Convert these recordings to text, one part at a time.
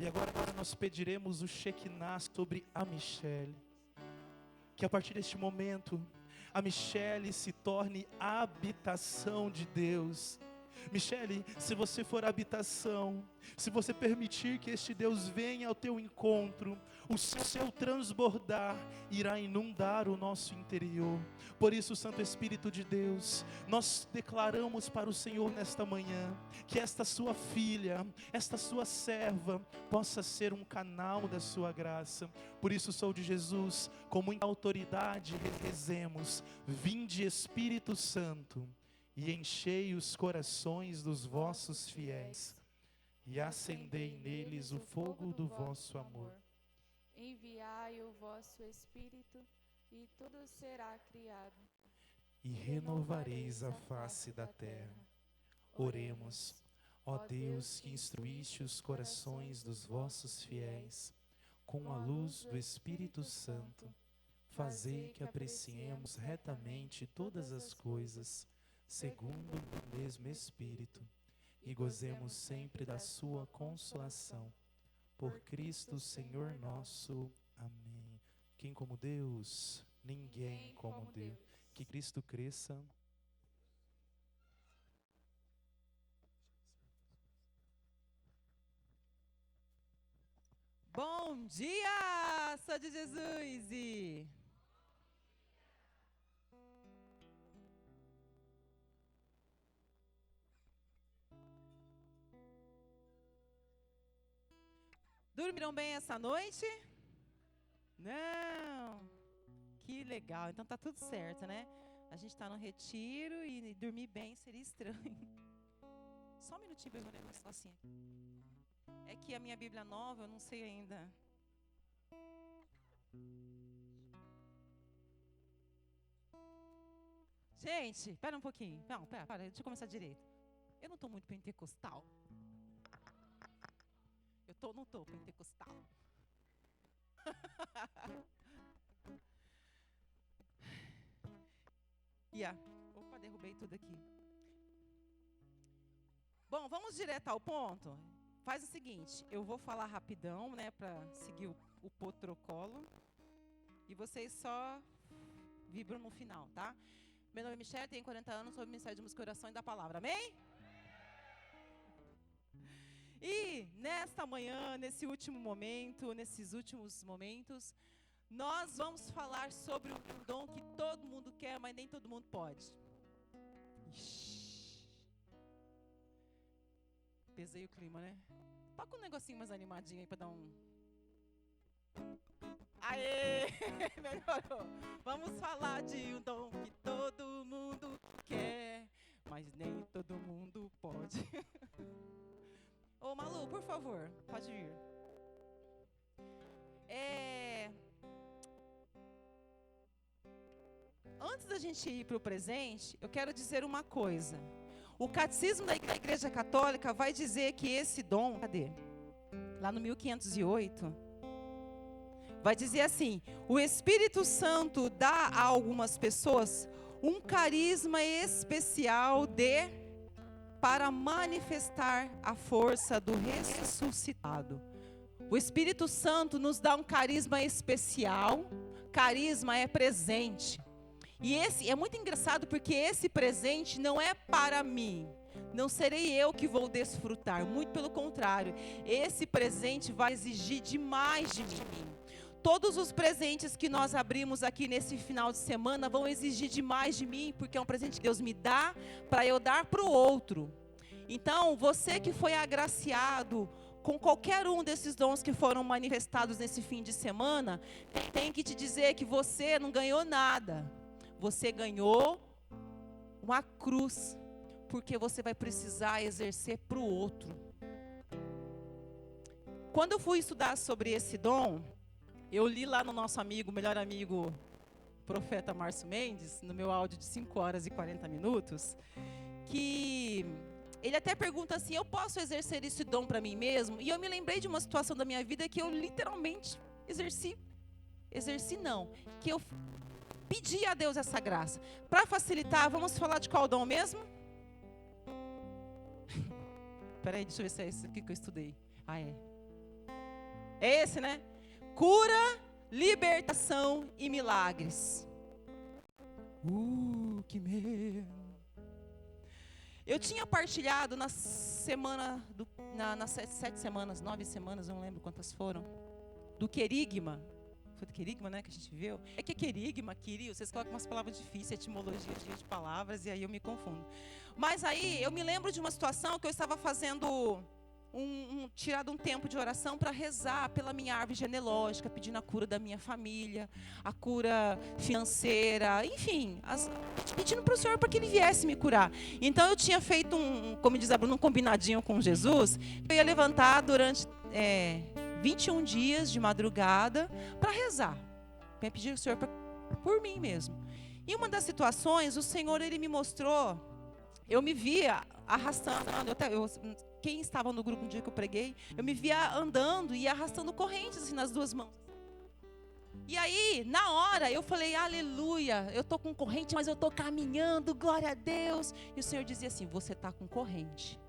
E agora nós pediremos o Shekinah sobre a Michele. Que a partir deste momento, a Michele se torne a habitação de Deus. Michele, se você for a habitação, se você permitir que este Deus venha ao teu encontro, o seu transbordar irá inundar o nosso interior. Por isso, Santo Espírito de Deus, nós declaramos para o Senhor nesta manhã, que esta sua filha, esta sua serva, possa ser um canal da sua graça. Por isso, sou de Jesus, com muita autoridade, rezemos: vinde Espírito Santo, e enchei os corações dos vossos fiéis, e acendei neles o fogo do vosso amor. Enviai o vosso Espírito, e tudo será criado, e renovareis a face da terra. Oremos. Ó Deus, que instruíste os corações dos vossos fiéis com a luz do Espírito Santo, fazei que apreciemos retamente todas as coisas, segundo o mesmo Espírito, e gozemos sempre da sua consolação. Por Cristo Senhor nosso. Amém. Quem como Deus? Ninguém como Deus. Que Cristo cresça. Bom dia, sou de Jesus e... Dormiram bem essa noite? Não. Que legal, então tá tudo certo, né? A gente tá no retiro e dormir bem seria estranho. Só um minutinho para eu ver um negócio assim. É que a minha Bíblia nova, eu não sei ainda. Gente, espera um pouquinho. Não, pera, deixa eu começar direito. Eu não estou muito pentecostal. Não estou pentecostal. Opa, derrubei tudo aqui. Bom, vamos direto ao ponto. Faz o seguinte, eu vou falar rapidão, né, para seguir o protocolo. E vocês só vibram no final, tá? Meu nome é Michele, tenho 40 anos, sou ministério de música, oração e da palavra. Amém? E nesta manhã, nesses últimos momentos, nós vamos falar sobre um dom que todo mundo quer, mas nem todo mundo pode. Ixi. Pesei o clima, né? Toca um negocinho mais animadinho aí pra dar um... Aê! Melhorou. Vamos falar de um dom que todo mundo quer, mas nem todo mundo pode. Ô, Malu, por favor, pode vir. Antes da gente ir para o presente, eu quero dizer uma coisa. O Catecismo da Igreja Católica vai dizer que esse dom, lá no 1508, vai dizer assim: o Espírito Santo dá a algumas pessoas um carisma especial para manifestar a força do ressuscitado. O Espírito Santo nos dá um carisma especial. Carisma é presente. E esse é muito engraçado porque esse presente não é para mim. Não serei eu que vou desfrutar. Muito pelo contrário. Esse presente vai exigir demais de mim. Todos os presentes que nós abrimos aqui nesse final de semana vão exigir demais de mim, porque é um presente que Deus me dá para eu dar para o outro. Então, você que foi agraciado com qualquer um desses dons que foram manifestados nesse fim de semana, tem que te dizer que você não ganhou nada. Você ganhou uma cruz, porque você vai precisar exercer para o outro. Quando eu fui estudar sobre esse dom, eu li lá no nosso melhor amigo, profeta Márcio Mendes, no meu áudio de 5 horas e 40 minutos, que ele até pergunta assim: eu posso exercer esse dom para mim mesmo? E eu me lembrei de uma situação da minha vida que eu literalmente que eu pedi a Deus essa graça. Para facilitar, vamos falar de qual dom mesmo? Peraí, deixa eu ver se é isso aqui que eu estudei. É É esse, né? Cura, libertação e milagres. Que medo. Eu tinha partilhado na semana, nas 7 semanas, 9 semanas, eu não lembro quantas foram, do querigma. Foi do querigma, né, que a gente viu? É que querigma, querio, vocês colocam umas palavras difíceis, etimologia de palavras, e aí eu me confundo. Mas aí eu me lembro de uma situação que eu estava fazendo tirado um tempo de oração para rezar pela minha árvore genealógica, pedindo a cura da minha família, a cura financeira, enfim, pedindo para o Senhor para que Ele viesse me curar. Então eu tinha feito como diz a Bruna, um combinadinho com Jesus. Eu ia levantar durante 21 dias de madrugada para rezar, para pedir ao Senhor por mim mesmo. E uma das situações, o Senhor Ele me mostrou, eu me via arrastando, quem estava no grupo no dia que eu preguei, eu me via andando e arrastando correntes assim nas duas mãos. E aí, na hora, eu falei, aleluia, eu estou com corrente, mas eu estou caminhando, glória a Deus. E o Senhor dizia assim, você está com corrente.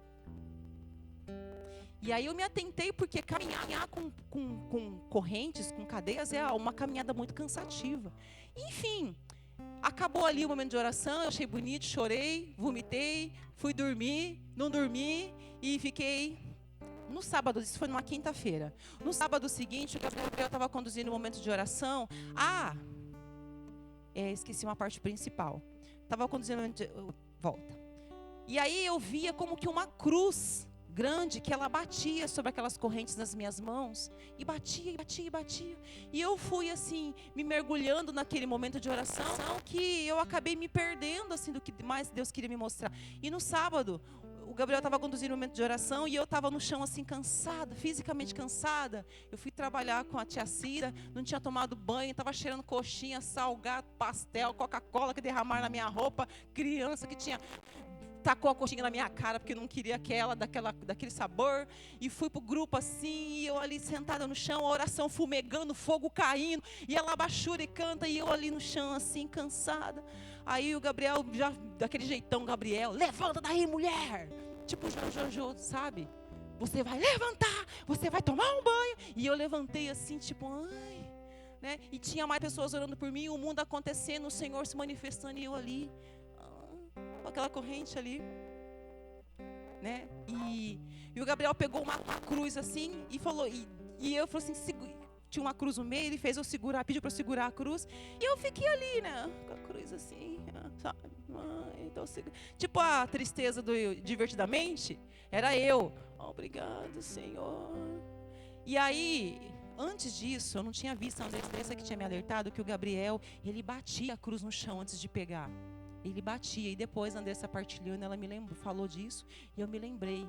E aí eu me atentei, porque caminhar com correntes, com cadeias, é uma caminhada muito cansativa. Enfim, acabou ali o momento de oração, eu achei bonito, chorei, vomitei, fui dormir, não dormi e fiquei. No sábado, isso foi numa quinta-feira. No sábado seguinte, o Gabriel estava conduzindo o momento de oração. Esqueci uma parte principal. Estava conduzindo o momento de volta. E aí eu via como que uma cruz grande, que ela batia sobre aquelas correntes nas minhas mãos, e batia, e batia, e batia. E eu fui assim, me mergulhando naquele momento de oração, que eu acabei me perdendo assim do que mais Deus queria me mostrar. E no sábado, o Gabriel estava conduzindo o momento de oração e eu estava no chão assim, cansada, fisicamente cansada. Eu fui trabalhar com a tia Cida, não tinha tomado banho, estava cheirando coxinha, salgado, pastel, Coca-Cola que derramaram na minha roupa, criança que tacou a coxinha na minha cara porque não queria daquele sabor, e fui pro grupo assim, e eu ali sentada no chão, a oração fumegando, fogo caindo, e ela baixura e canta, e eu ali no chão assim, cansada. Aí o Gabriel, já daquele jeitão, Gabriel, levanta daí, mulher, tipo Jojo, sabe? Você vai levantar, você vai tomar um banho. E eu levantei assim, tipo, ai, né? E tinha mais pessoas orando por mim, o mundo acontecendo, o Senhor se manifestando, e eu ali com aquela corrente ali, né? E o Gabriel pegou uma cruz assim e falou, e eu falei assim, tinha uma cruz no meio, ele fez eu segurar, pediu para eu segurar a cruz, e eu fiquei ali, né, com a cruz assim, sabe? Então, tipo a tristeza do Divertidamente, era eu, obrigado, Senhor. E aí, antes disso, eu não tinha visto a Andressa que tinha me alertado que o Gabriel, ele batia a cruz no chão antes de pegar. Ele batia, e depois a Andressa partilhando, ela falou disso, e eu me lembrei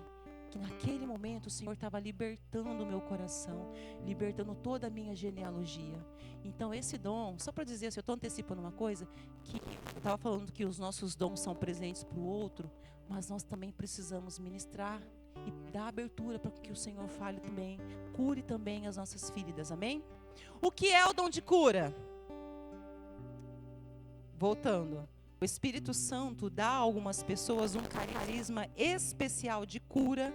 que naquele momento o Senhor estava libertando o meu coração, libertando toda a minha genealogia. Então esse dom, só para dizer, se eu estou antecipando uma coisa, que eu estava falando que os nossos dons são presentes para o outro, mas nós também precisamos ministrar e dar abertura para que o Senhor fale também, cure também as nossas feridas, amém? O que é o dom de cura? Voltando. O Espírito Santo dá a algumas pessoas um carisma especial de cura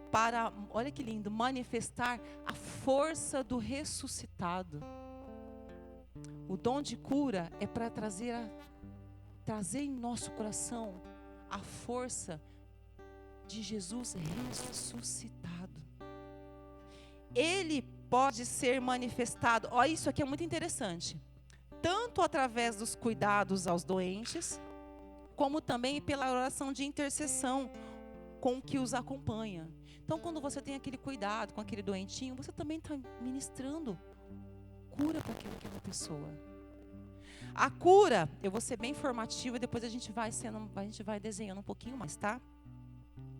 para, olha que lindo, manifestar a força do ressuscitado. O dom de cura é para trazer em nosso coração a força de Jesus ressuscitado. Ele pode ser manifestado, olha, isso aqui é muito interessante. Tanto através dos cuidados aos doentes, como também pela oração de intercessão com o que os acompanha. Então, quando você tem aquele cuidado com aquele doentinho, você também está ministrando cura para aquela pessoa. A cura, eu vou ser bem informativa, depois a gente vai desenhando um pouquinho mais, tá?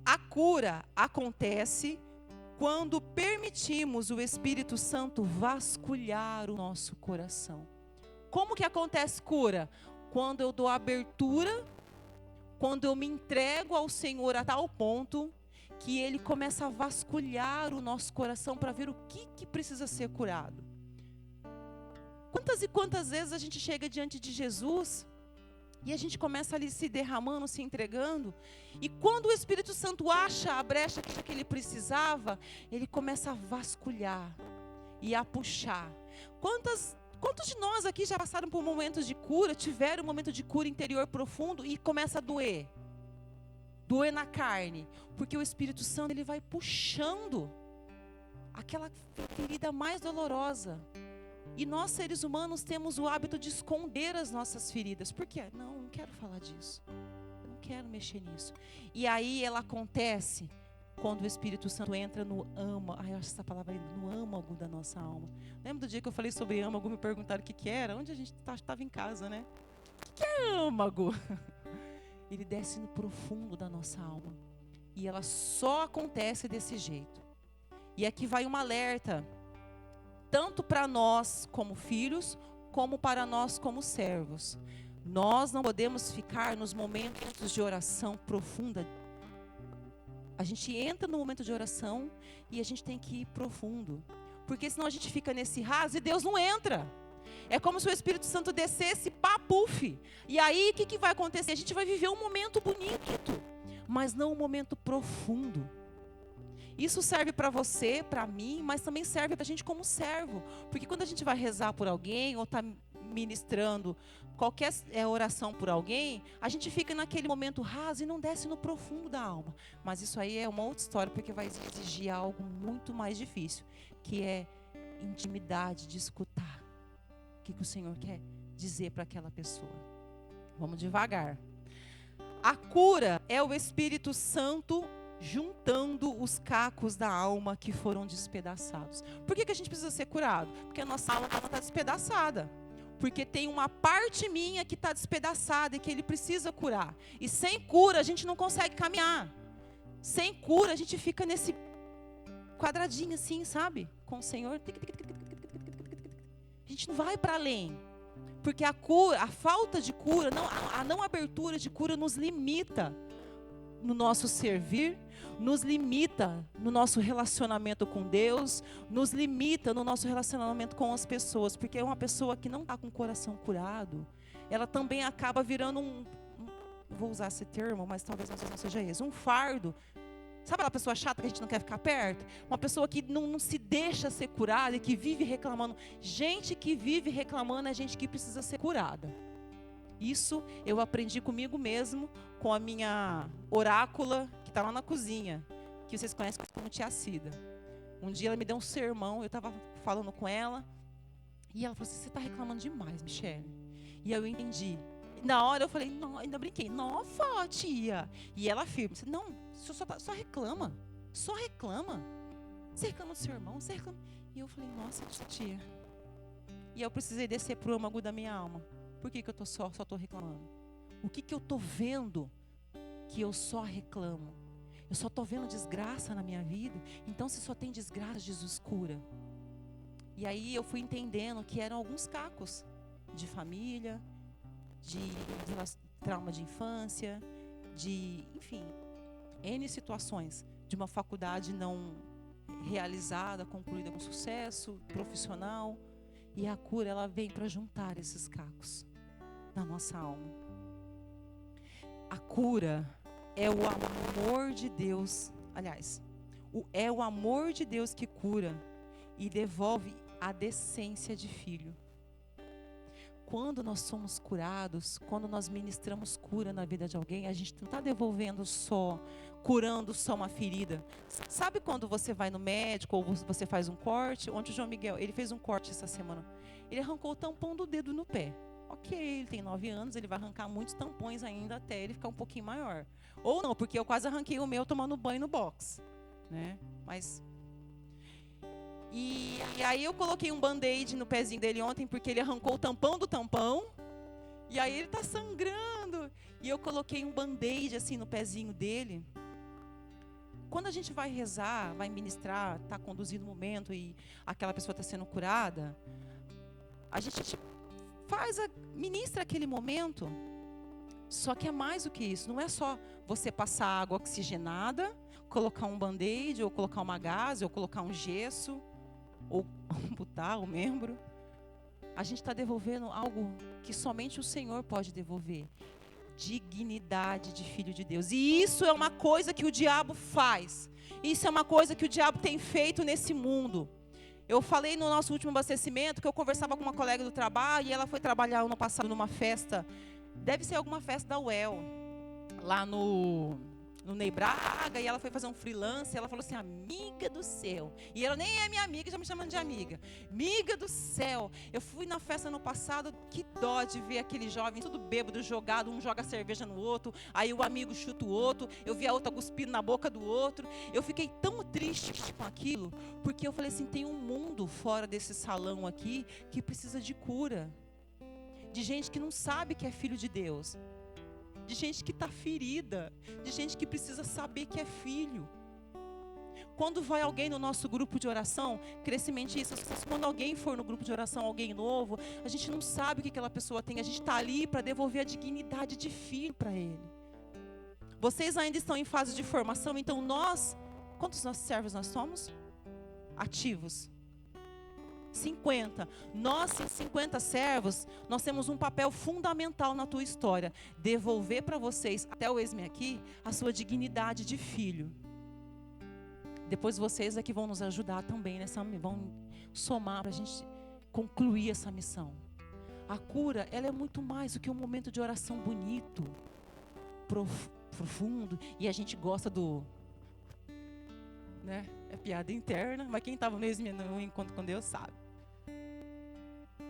A cura acontece quando permitimos o Espírito Santo vasculhar o nosso coração. Como que acontece cura? Quando eu dou abertura, quando eu me entrego ao Senhor a tal ponto que Ele começa a vasculhar o nosso coração para ver o que precisa ser curado. Quantas e quantas vezes a gente chega diante de Jesus e a gente começa ali se derramando, se entregando, e quando o Espírito Santo acha a brecha que Ele precisava, Ele começa a vasculhar. e a puxar. Quantos de nós aqui já passaram por momentos de cura, tiveram um momento de cura interior profundo e começa a doer? Doer na carne. Porque o Espírito Santo, ele vai puxando aquela ferida mais dolorosa. E nós, seres humanos, temos o hábito de esconder as nossas feridas. Por quê? Não quero falar disso. Eu não quero mexer nisso. E aí ela acontece quando o Espírito Santo entra no âmago. Eu acho essa palavra linda, no âmago da nossa alma. Lembra do dia que eu falei sobre âmago? Me perguntaram o que era? Onde a gente estava em casa, né? O que é âmago? Ele desce no profundo da nossa alma. E ela só acontece desse jeito. E aqui vai um alerta, tanto para nós como filhos, como para nós como servos. Nós não podemos ficar nos momentos de oração profunda. A gente entra no momento de oração e a gente tem que ir profundo. Porque senão a gente fica nesse raso e Deus não entra. É como se o Espírito Santo descesse, papuf. E aí o que vai acontecer? A gente vai viver um momento bonito, mas não um momento profundo. Isso serve para você, para mim, mas também serve para a gente como servo. Porque quando a gente vai rezar por alguém ou está ministrando qualquer oração por alguém, a gente fica naquele momento raso e não desce no profundo da alma. Mas isso aí é uma outra história, porque vai exigir algo muito mais difícil, que é intimidade de escutar o que o Senhor quer dizer para aquela pessoa. Vamos devagar. A cura é o Espírito Santo juntando os cacos da alma que foram despedaçados. Por que a gente precisa ser curado? Porque a nossa alma está despedaçada. Porque tem uma parte minha que está despedaçada e que Ele precisa curar. E sem cura a gente não consegue caminhar. Sem cura a gente fica nesse quadradinho assim, sabe? Com o Senhor. A gente não vai para além. Porque a cura, a falta de cura, a não abertura de cura nos limita no nosso servir, nos limita no nosso relacionamento com Deus, nos limita no nosso relacionamento com as pessoas, porque uma pessoa que não está com o coração curado, ela também acaba virando vou usar esse termo, mas talvez não seja esse, um fardo. Sabe aquela pessoa chata que a gente não quer ficar perto? Uma pessoa que não se deixa ser curada e que vive reclamando. Gente que vive reclamando é gente que precisa ser curada. Isso eu aprendi comigo mesmo, com a minha orácula, que está lá na cozinha, que vocês conhecem como tia Cida. Um dia ela me deu um sermão, eu estava falando com ela, e ela falou assim, você está reclamando demais, Michele. E eu entendi. Na hora eu falei, não, ainda brinquei, nossa, tia. E ela afirma, não, só reclama, só reclama. Você reclama do seu irmão, você reclama. E eu falei, nossa, tia. E eu precisei descer para o âmago da minha alma. Por que eu só estou reclamando? O que eu estou vendo que eu só reclamo? Eu só estou vendo desgraça na minha vida. Então, se só tem desgraça, Jesus cura. E aí eu fui entendendo que eram alguns cacos de família, de trauma de infância, de, enfim, N situações. De uma faculdade não realizada, concluída com sucesso, profissional. E a cura, ela vem para juntar esses cacos na nossa alma. A cura é o amor de Deus, aliás, é o amor de Deus que cura e devolve a decência de filho. Quando nós somos curados, quando nós ministramos cura na vida de alguém, a gente não está devolvendo só, curando só uma ferida. Sabe quando você vai no médico ou você faz um corte? Ontem o João Miguel, ele fez um corte essa semana. Ele arrancou o tampão do dedo no pé. Ok, ele tem 9 anos, ele vai arrancar muitos tampões ainda até ele ficar um pouquinho maior. Ou não, porque eu quase arranquei o meu tomando banho no box, né? Mas... E aí eu coloquei um band-aid no pezinho dele ontem, porque ele arrancou o tampão do tampão. E aí ele tá sangrando. E eu coloquei um band-aid assim no pezinho dele. Quando a gente vai rezar, vai ministrar, tá conduzindo o momento e aquela pessoa está sendo curada, a gente ministra aquele momento. Só que é mais do que isso. Não é só você passar água oxigenada, colocar um band-aid, ou colocar uma gaze, ou colocar um gesso, ou amputar o membro. A gente está devolvendo algo que somente o Senhor pode devolver. Dignidade de filho de Deus. E isso é uma coisa que o diabo faz. Isso é uma coisa que o diabo tem feito nesse mundo. Eu falei no nosso último abastecimento que eu conversava com uma colega do trabalho e ela foi trabalhar ano passado numa festa, deve ser alguma festa da UEL, lá no Ney Braga, e ela foi fazer um freelance, e ela falou assim, amiga do céu, e ela nem é minha amiga, já me chamando de amiga, amiga do céu, eu fui na festa no passado, que dó de ver aqueles jovens, tudo bêbado, jogado, um joga cerveja no outro, aí o amigo chuta o outro, eu vi a outra cuspindo na boca do outro, eu fiquei tão triste com aquilo, porque eu falei assim, tem um mundo fora desse salão aqui, que precisa de cura, de gente que não sabe que é filho de Deus, de gente que está ferida, de gente que precisa saber que é filho. Quando vai alguém no nosso grupo de oração, crescimento isso, quando alguém for no grupo de oração, alguém novo, a gente não sabe o que aquela pessoa tem, a gente está ali para devolver a dignidade de filho para ele. Vocês ainda estão em fase de formação, então quantos nossos servos nós somos? Ativos. 50. Nós, 50 servos, nós temos um papel fundamental na tua história. Devolver para vocês, até o ex-me aqui, a sua dignidade de filho. Depois vocês é que vão nos ajudar também, vão somar para a gente concluir essa missão. A cura, ela é muito mais do que um momento de oração bonito, profundo, e a gente gosta do... né? É piada interna, mas quem estava no encontro com Deus sabe.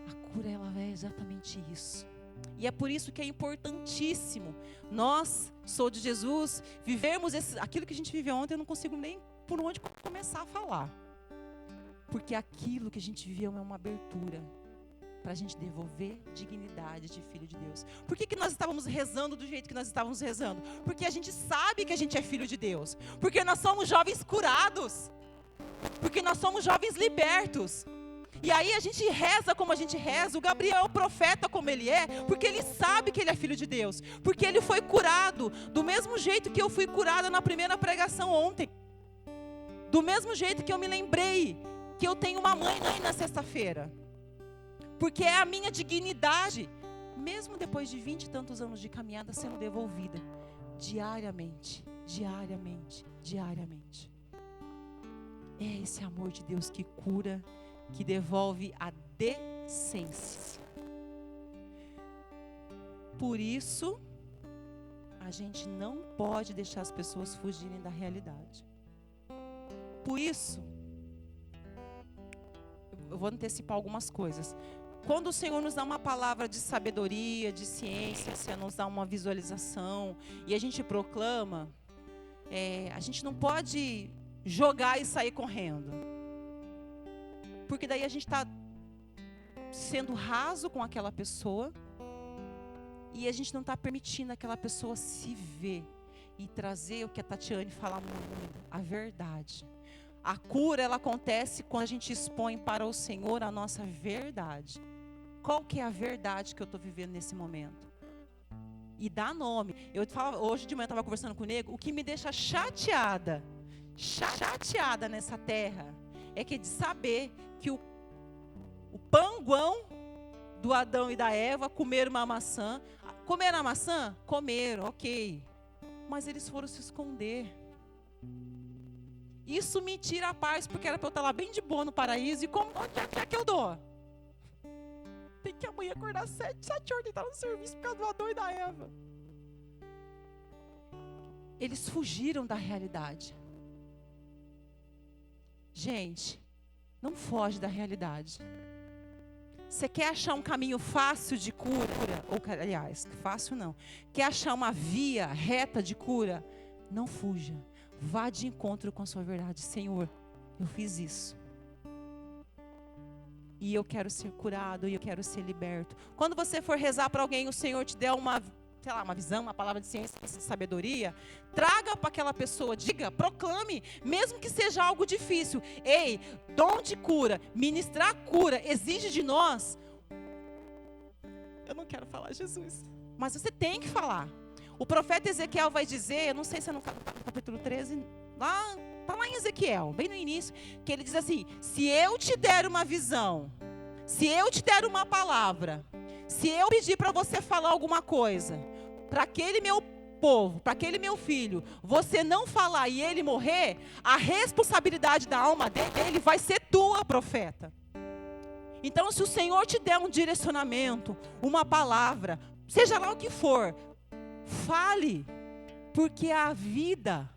A cura, ela é exatamente isso. E é por isso que é importantíssimo nós, sou de Jesus, vivermos aquilo que a gente viveu ontem, eu não consigo nem por onde começar a falar. Porque aquilo que a gente viveu é uma abertura para a gente devolver dignidade de filho de Deus. Por que nós estávamos rezando do jeito que nós estávamos rezando? Porque a gente sabe que a gente é filho de Deus. Porque nós somos jovens curados. Porque nós somos jovens libertos. E aí a gente reza como a gente reza. O Gabriel é o profeta como ele é, porque ele sabe que ele é filho de Deus. Porque ele foi curado do mesmo jeito que eu fui curada na primeira pregação ontem. Do mesmo jeito que eu me lembrei que eu tenho uma mãe na sexta-feira. Porque é a minha dignidade, mesmo depois de 20 e tantos anos de caminhada, sendo devolvida diariamente, diariamente, diariamente. É esse amor de Deus que cura, que devolve a decência. Por isso, a gente não pode deixar as pessoas fugirem da realidade. Por isso, eu vou antecipar algumas coisas. Quando o Senhor nos dá uma palavra de sabedoria, de ciência, nos dá uma visualização, e a gente proclama, a gente não pode jogar e sair correndo. Porque daí a gente está sendo raso com aquela pessoa, e a gente não está permitindo aquela pessoa se ver e trazer o que a Tatiane fala muito, a verdade. A cura, ela acontece quando a gente expõe para o Senhor a nossa verdade. Qual que é a verdade que eu estou vivendo nesse momento? E dá nome. Hoje de manhã eu estava conversando com o Nego, o que me deixa chateada nessa terra, é que de saber que o panguão do Adão e da Eva comeram uma maçã. Comeram a maçã? Comeram, ok. Mas eles foram se esconder. Isso me tira a paz, porque era para eu estar lá bem de boa no paraíso. E onde é que eu dou? Tem que amanhã acordar 7 horas e estar no serviço por causa do Adão e da Eva. Eles fugiram da realidade. Gente, não foge da realidade. Você quer achar um caminho fácil de cura? Ou, aliás, fácil não. Quer achar uma via reta de cura? Não fuja. Vá de encontro com a sua verdade. Senhor, eu fiz isso. E eu quero ser curado, e eu quero ser liberto. Quando você for rezar para alguém, o Senhor te der uma visão, uma palavra de ciência, de sabedoria, traga para aquela pessoa, diga, proclame, mesmo que seja algo difícil. Ei, dom de cura, ministrar cura, exige de nós. Eu não quero falar Jesus, mas você tem que falar. O profeta Ezequiel vai dizer, eu não sei se é no capítulo 13, lá em Ezequiel, bem no início, que ele diz assim: se eu te der uma visão, se eu te der uma palavra, se eu pedir para você falar alguma coisa, para aquele meu povo, para aquele meu filho, você não falar e ele morrer, a responsabilidade da alma dele vai ser tua, profeta. Então, se o Senhor te der um direcionamento, uma palavra, seja lá o que for, fale, porque a vida,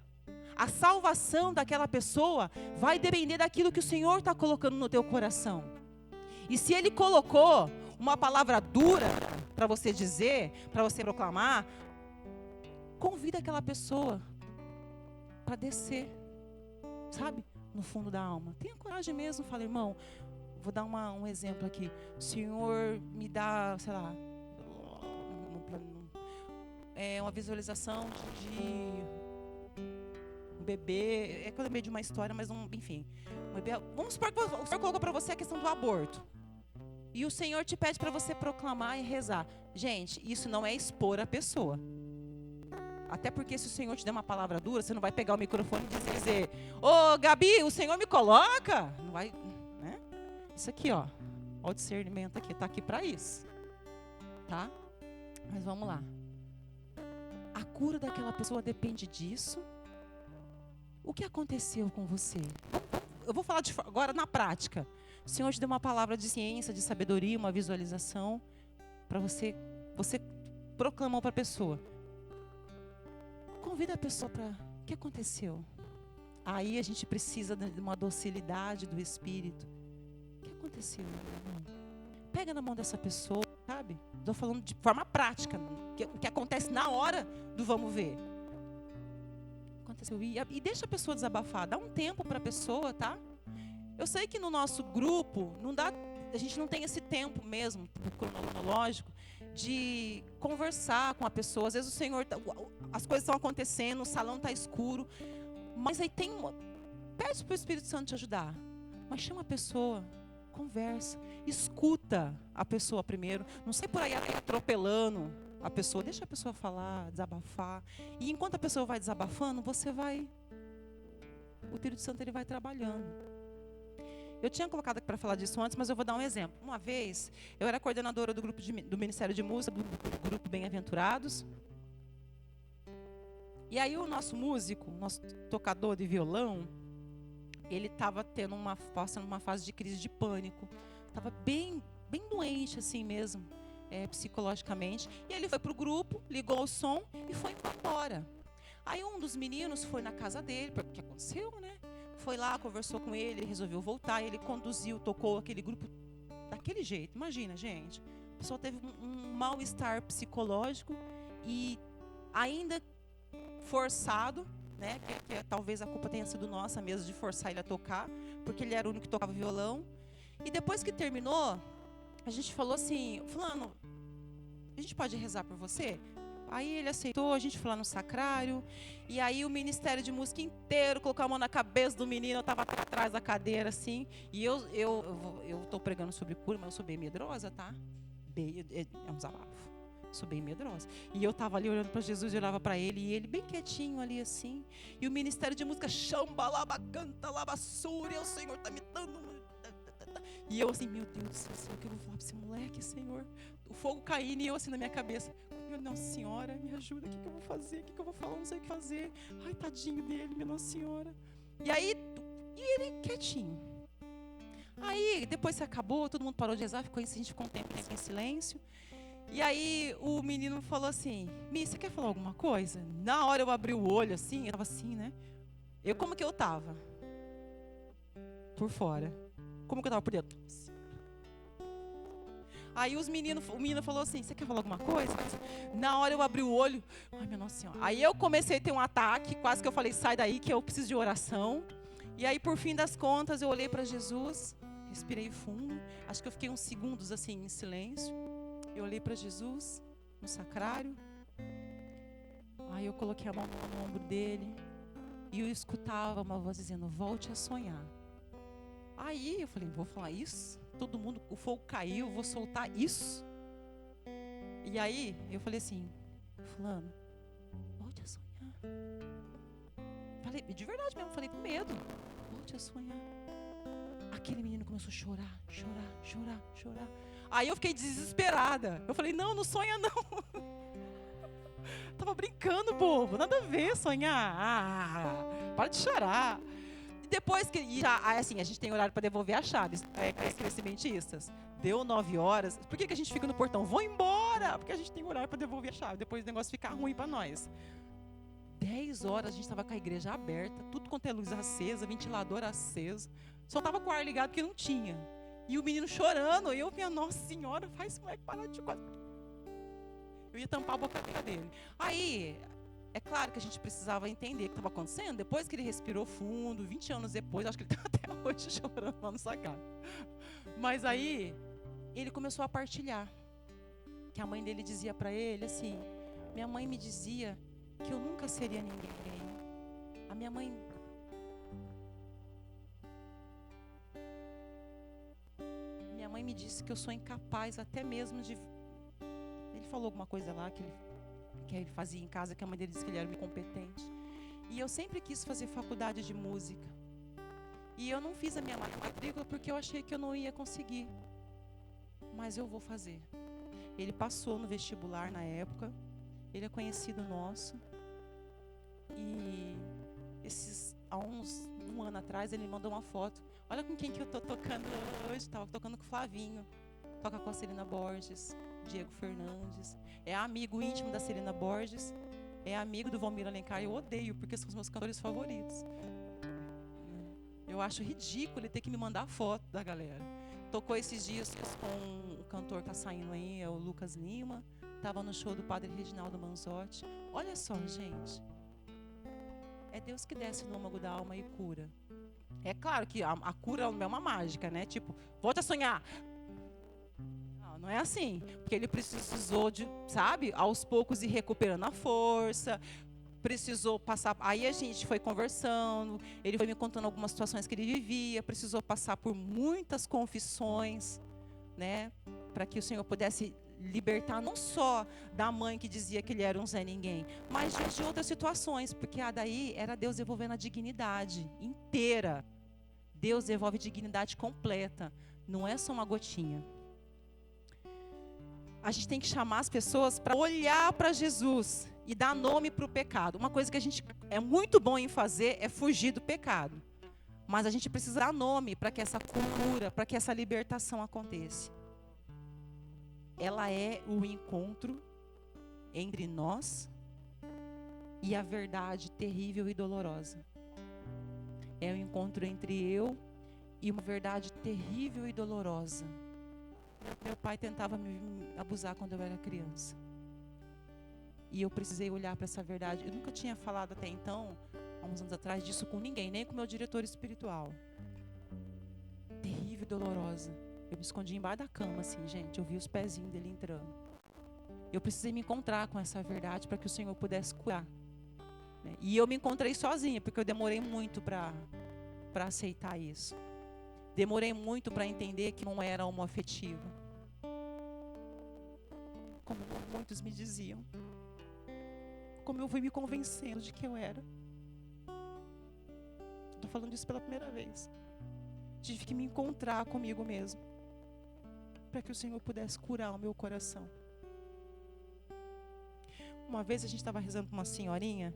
a salvação daquela pessoa vai depender daquilo que o Senhor está colocando no teu coração. E se Ele colocou uma palavra dura para você dizer, para você proclamar, convida aquela pessoa para descer, sabe, no fundo da alma. Tenha coragem mesmo, fala, irmão, vou dar um exemplo aqui. O Senhor me dá, sei lá, uma visualização de um bebê. É que eu lembrei de uma história, mas enfim. Um bebê, vamos supor que o Senhor colocou para você a questão do aborto. E o Senhor te pede para você proclamar e rezar. Gente, isso não é expor a pessoa. Até porque se o Senhor te der uma palavra dura, você não vai pegar o microfone e dizer: ô Gabi, o Senhor me coloca. Não vai, né? Isso aqui, ó o discernimento aqui, está aqui para isso. Tá? Mas vamos lá. A cura daquela pessoa depende disso. O que aconteceu com você? Eu vou falar agora na prática. O Senhor te deu uma palavra de ciência, de sabedoria, uma visualização para você proclamou para a pessoa. Convida a pessoa para... O que aconteceu? Aí a gente precisa de uma docilidade do Espírito. O que aconteceu, irmão? Pega na mão dessa pessoa, sabe? Estou falando de forma prática. O que acontece na hora do vamos ver. Aconteceu. E deixa a pessoa desabafar. Dá um tempo para a pessoa, tá? Eu sei que no nosso grupo, a gente não tem esse tempo mesmo, cronológico, de conversar com a pessoa. Às vezes o Senhor, as coisas estão acontecendo, o salão está escuro, mas aí pede para o Espírito Santo te ajudar. Mas chama a pessoa, conversa, escuta a pessoa primeiro. Não sai por aí atropelando a pessoa, deixa a pessoa falar, desabafar. E enquanto a pessoa vai desabafando, o Espírito Santo ele vai trabalhando. Eu tinha colocado aqui para falar disso antes, mas eu vou dar um exemplo. Uma vez, eu era coordenadora do grupo do Ministério de Música, do grupo Bem-Aventurados. E aí o nosso músico, nosso tocador de violão, ele estava passando uma fase de crise de pânico. Estava bem doente assim mesmo, psicologicamente. E ele foi para o grupo, ligou o som e foi embora. Aí um dos meninos foi na casa dele, porque aconteceu, né? Foi lá, conversou com ele, ele resolveu voltar, ele conduziu, tocou aquele grupo daquele jeito. Imagina, gente, a pessoa teve um mal-estar psicológico e ainda forçado, né? Que talvez a culpa tenha sido nossa mesmo de forçar ele a tocar, porque ele era o único que tocava violão. E depois que terminou, a gente falou assim, fulano, a gente pode rezar por você? Aí ele aceitou, a gente foi lá no sacrário, e aí o Ministério de Música inteiro colocou a mão na cabeça do menino, eu estava atrás da cadeira, assim, e eu estou pregando sobre cura, mas eu sou bem medrosa, tá? É um desabafo, sou bem medrosa. E eu estava ali olhando para Jesus, eu olhava para ele, e ele bem quietinho ali, assim, e o Ministério de Música, chamba, laba, canta, laba, sura, o Senhor está me dando... E eu assim, meu Deus do céu, o que eu vou falar para esse moleque, Senhor? O fogo caindo e eu assim na minha cabeça, meu Nossa Senhora, me ajuda, o que eu vou fazer? O que eu vou falar? Não sei o que fazer. Ai, tadinho dele, minha Nossa Senhora. E aí, ele quietinho. Aí, depois que acabou, todo mundo parou de rezar, a gente ficou um tempo em silêncio. E aí, o menino falou assim, Mi, você quer falar alguma coisa? Na hora eu abri o olho assim, eu tava assim, né? Como que eu tava? Por fora. Como que eu tava por dentro? Aí o menino falou assim, você quer falar alguma coisa? Na hora eu abri o olho, ai minha Nossa Senhora. Aí eu comecei a ter um ataque, quase que eu falei, sai daí que eu preciso de oração. E aí por fim das contas eu olhei para Jesus, respirei fundo, acho que eu fiquei uns segundos assim em silêncio. Eu olhei para Jesus no sacrário, aí eu coloquei a mão no ombro dele e eu escutava uma voz dizendo, volte a sonhar. Aí eu falei, vou falar isso? Todo mundo, o fogo caiu, vou soltar isso? E aí eu falei assim, fulano, volte a sonhar. Falei, de verdade mesmo, falei com medo, volte a sonhar. Aquele menino começou a chorar. Aí eu fiquei desesperada. Eu falei, não sonha não. tava brincando, bobo. Nada a ver sonhar. Para de chorar. E depois assim, a gente tem horário para devolver as chaves. As cimentistas. Deu 9 horas. Por que a gente fica no portão? Vou embora! Porque a gente tem horário para devolver a chave. Depois o negócio fica ruim para nós. 10 horas a gente estava com a igreja aberta, tudo quanto é luz acesa, ventilador aceso. Só estava com o ar ligado porque não tinha. E o menino chorando. E eu, minha Nossa Senhora, faz esse moleque parar de chorar. Eu ia tampar a boca dele. Aí, é claro que a gente precisava entender o que estava acontecendo. Depois que ele respirou fundo, 20 anos depois, acho que ele está até hoje chorando lá no sacado. Mas aí, ele começou a partilhar. Que a mãe dele dizia para ele assim, minha mãe me dizia que eu nunca seria ninguém. A minha mãe... Minha mãe me disse que eu sou incapaz até mesmo de... Ele falou alguma coisa lá que ele fazia em casa, que a mãe dele disse que ele era incompetente. E eu sempre quis fazer faculdade de música. E eu não fiz a minha matrícula porque eu achei que eu não ia conseguir. Mas eu vou fazer. Ele passou no vestibular na época. Ele é conhecido nosso. E há um ano atrás ele mandou uma foto. Olha com quem que eu tô tocando hoje. Estava tocando com o Flavinho. Toca com a Celina Borges, Diego Fernandes. É amigo íntimo da Celina Borges. É amigo do Valmir Alencar. Eu odeio, porque são os meus cantores favoritos. Eu acho ridículo ele ter que me mandar foto da galera. Tocou esses dias com o cantor que está saindo aí, é o Lucas Lima. Estava no show do Padre Reginaldo Manzotti. Olha só, gente. É Deus que desce no âmago da alma e cura. É claro que a cura não é uma mágica, né? Tipo, volte a sonhar. Não é assim. Porque ele precisou de, sabe, aos poucos ir recuperando a força. Precisou passar... Aí a gente foi conversando. Ele foi me contando algumas situações que ele vivia. Precisou passar por muitas confissões, né? Para que o Senhor pudesse libertar não só da mãe que dizia que ele era um Zé Ninguém, mas de outras situações. Porque daí era Deus devolvendo a dignidade inteira. Deus devolve dignidade completa. Não é só uma gotinha. A gente tem que chamar as pessoas para olhar para Jesus e dar nome para o pecado. Uma coisa que a gente é muito bom em fazer é fugir do pecado. Mas a gente precisa dar nome para que essa cura, para que essa libertação aconteça. Ela é o encontro entre nós e a verdade terrível e dolorosa. É o encontro entre eu e uma verdade terrível e dolorosa. Meu pai tentava me abusar quando eu era criança. E eu precisei olhar para essa verdade. Eu nunca tinha falado até então, há uns anos atrás, disso com ninguém, nem com meu diretor espiritual. Terrível e dolorosa. Eu me escondi embaixo da cama, assim, gente. Eu vi os pezinhos dele entrando. Eu precisei me encontrar com essa verdade para que o Senhor pudesse curar. E eu me encontrei sozinha, porque eu demorei muito para aceitar isso. Demorei muito para entender que não era homoafetiva. Como muitos me diziam. Como eu fui me convencendo de que eu era. Estou falando isso pela primeira vez. Tive que me encontrar comigo mesmo. Para que o Senhor pudesse curar o meu coração. Uma vez a gente estava rezando com uma senhorinha.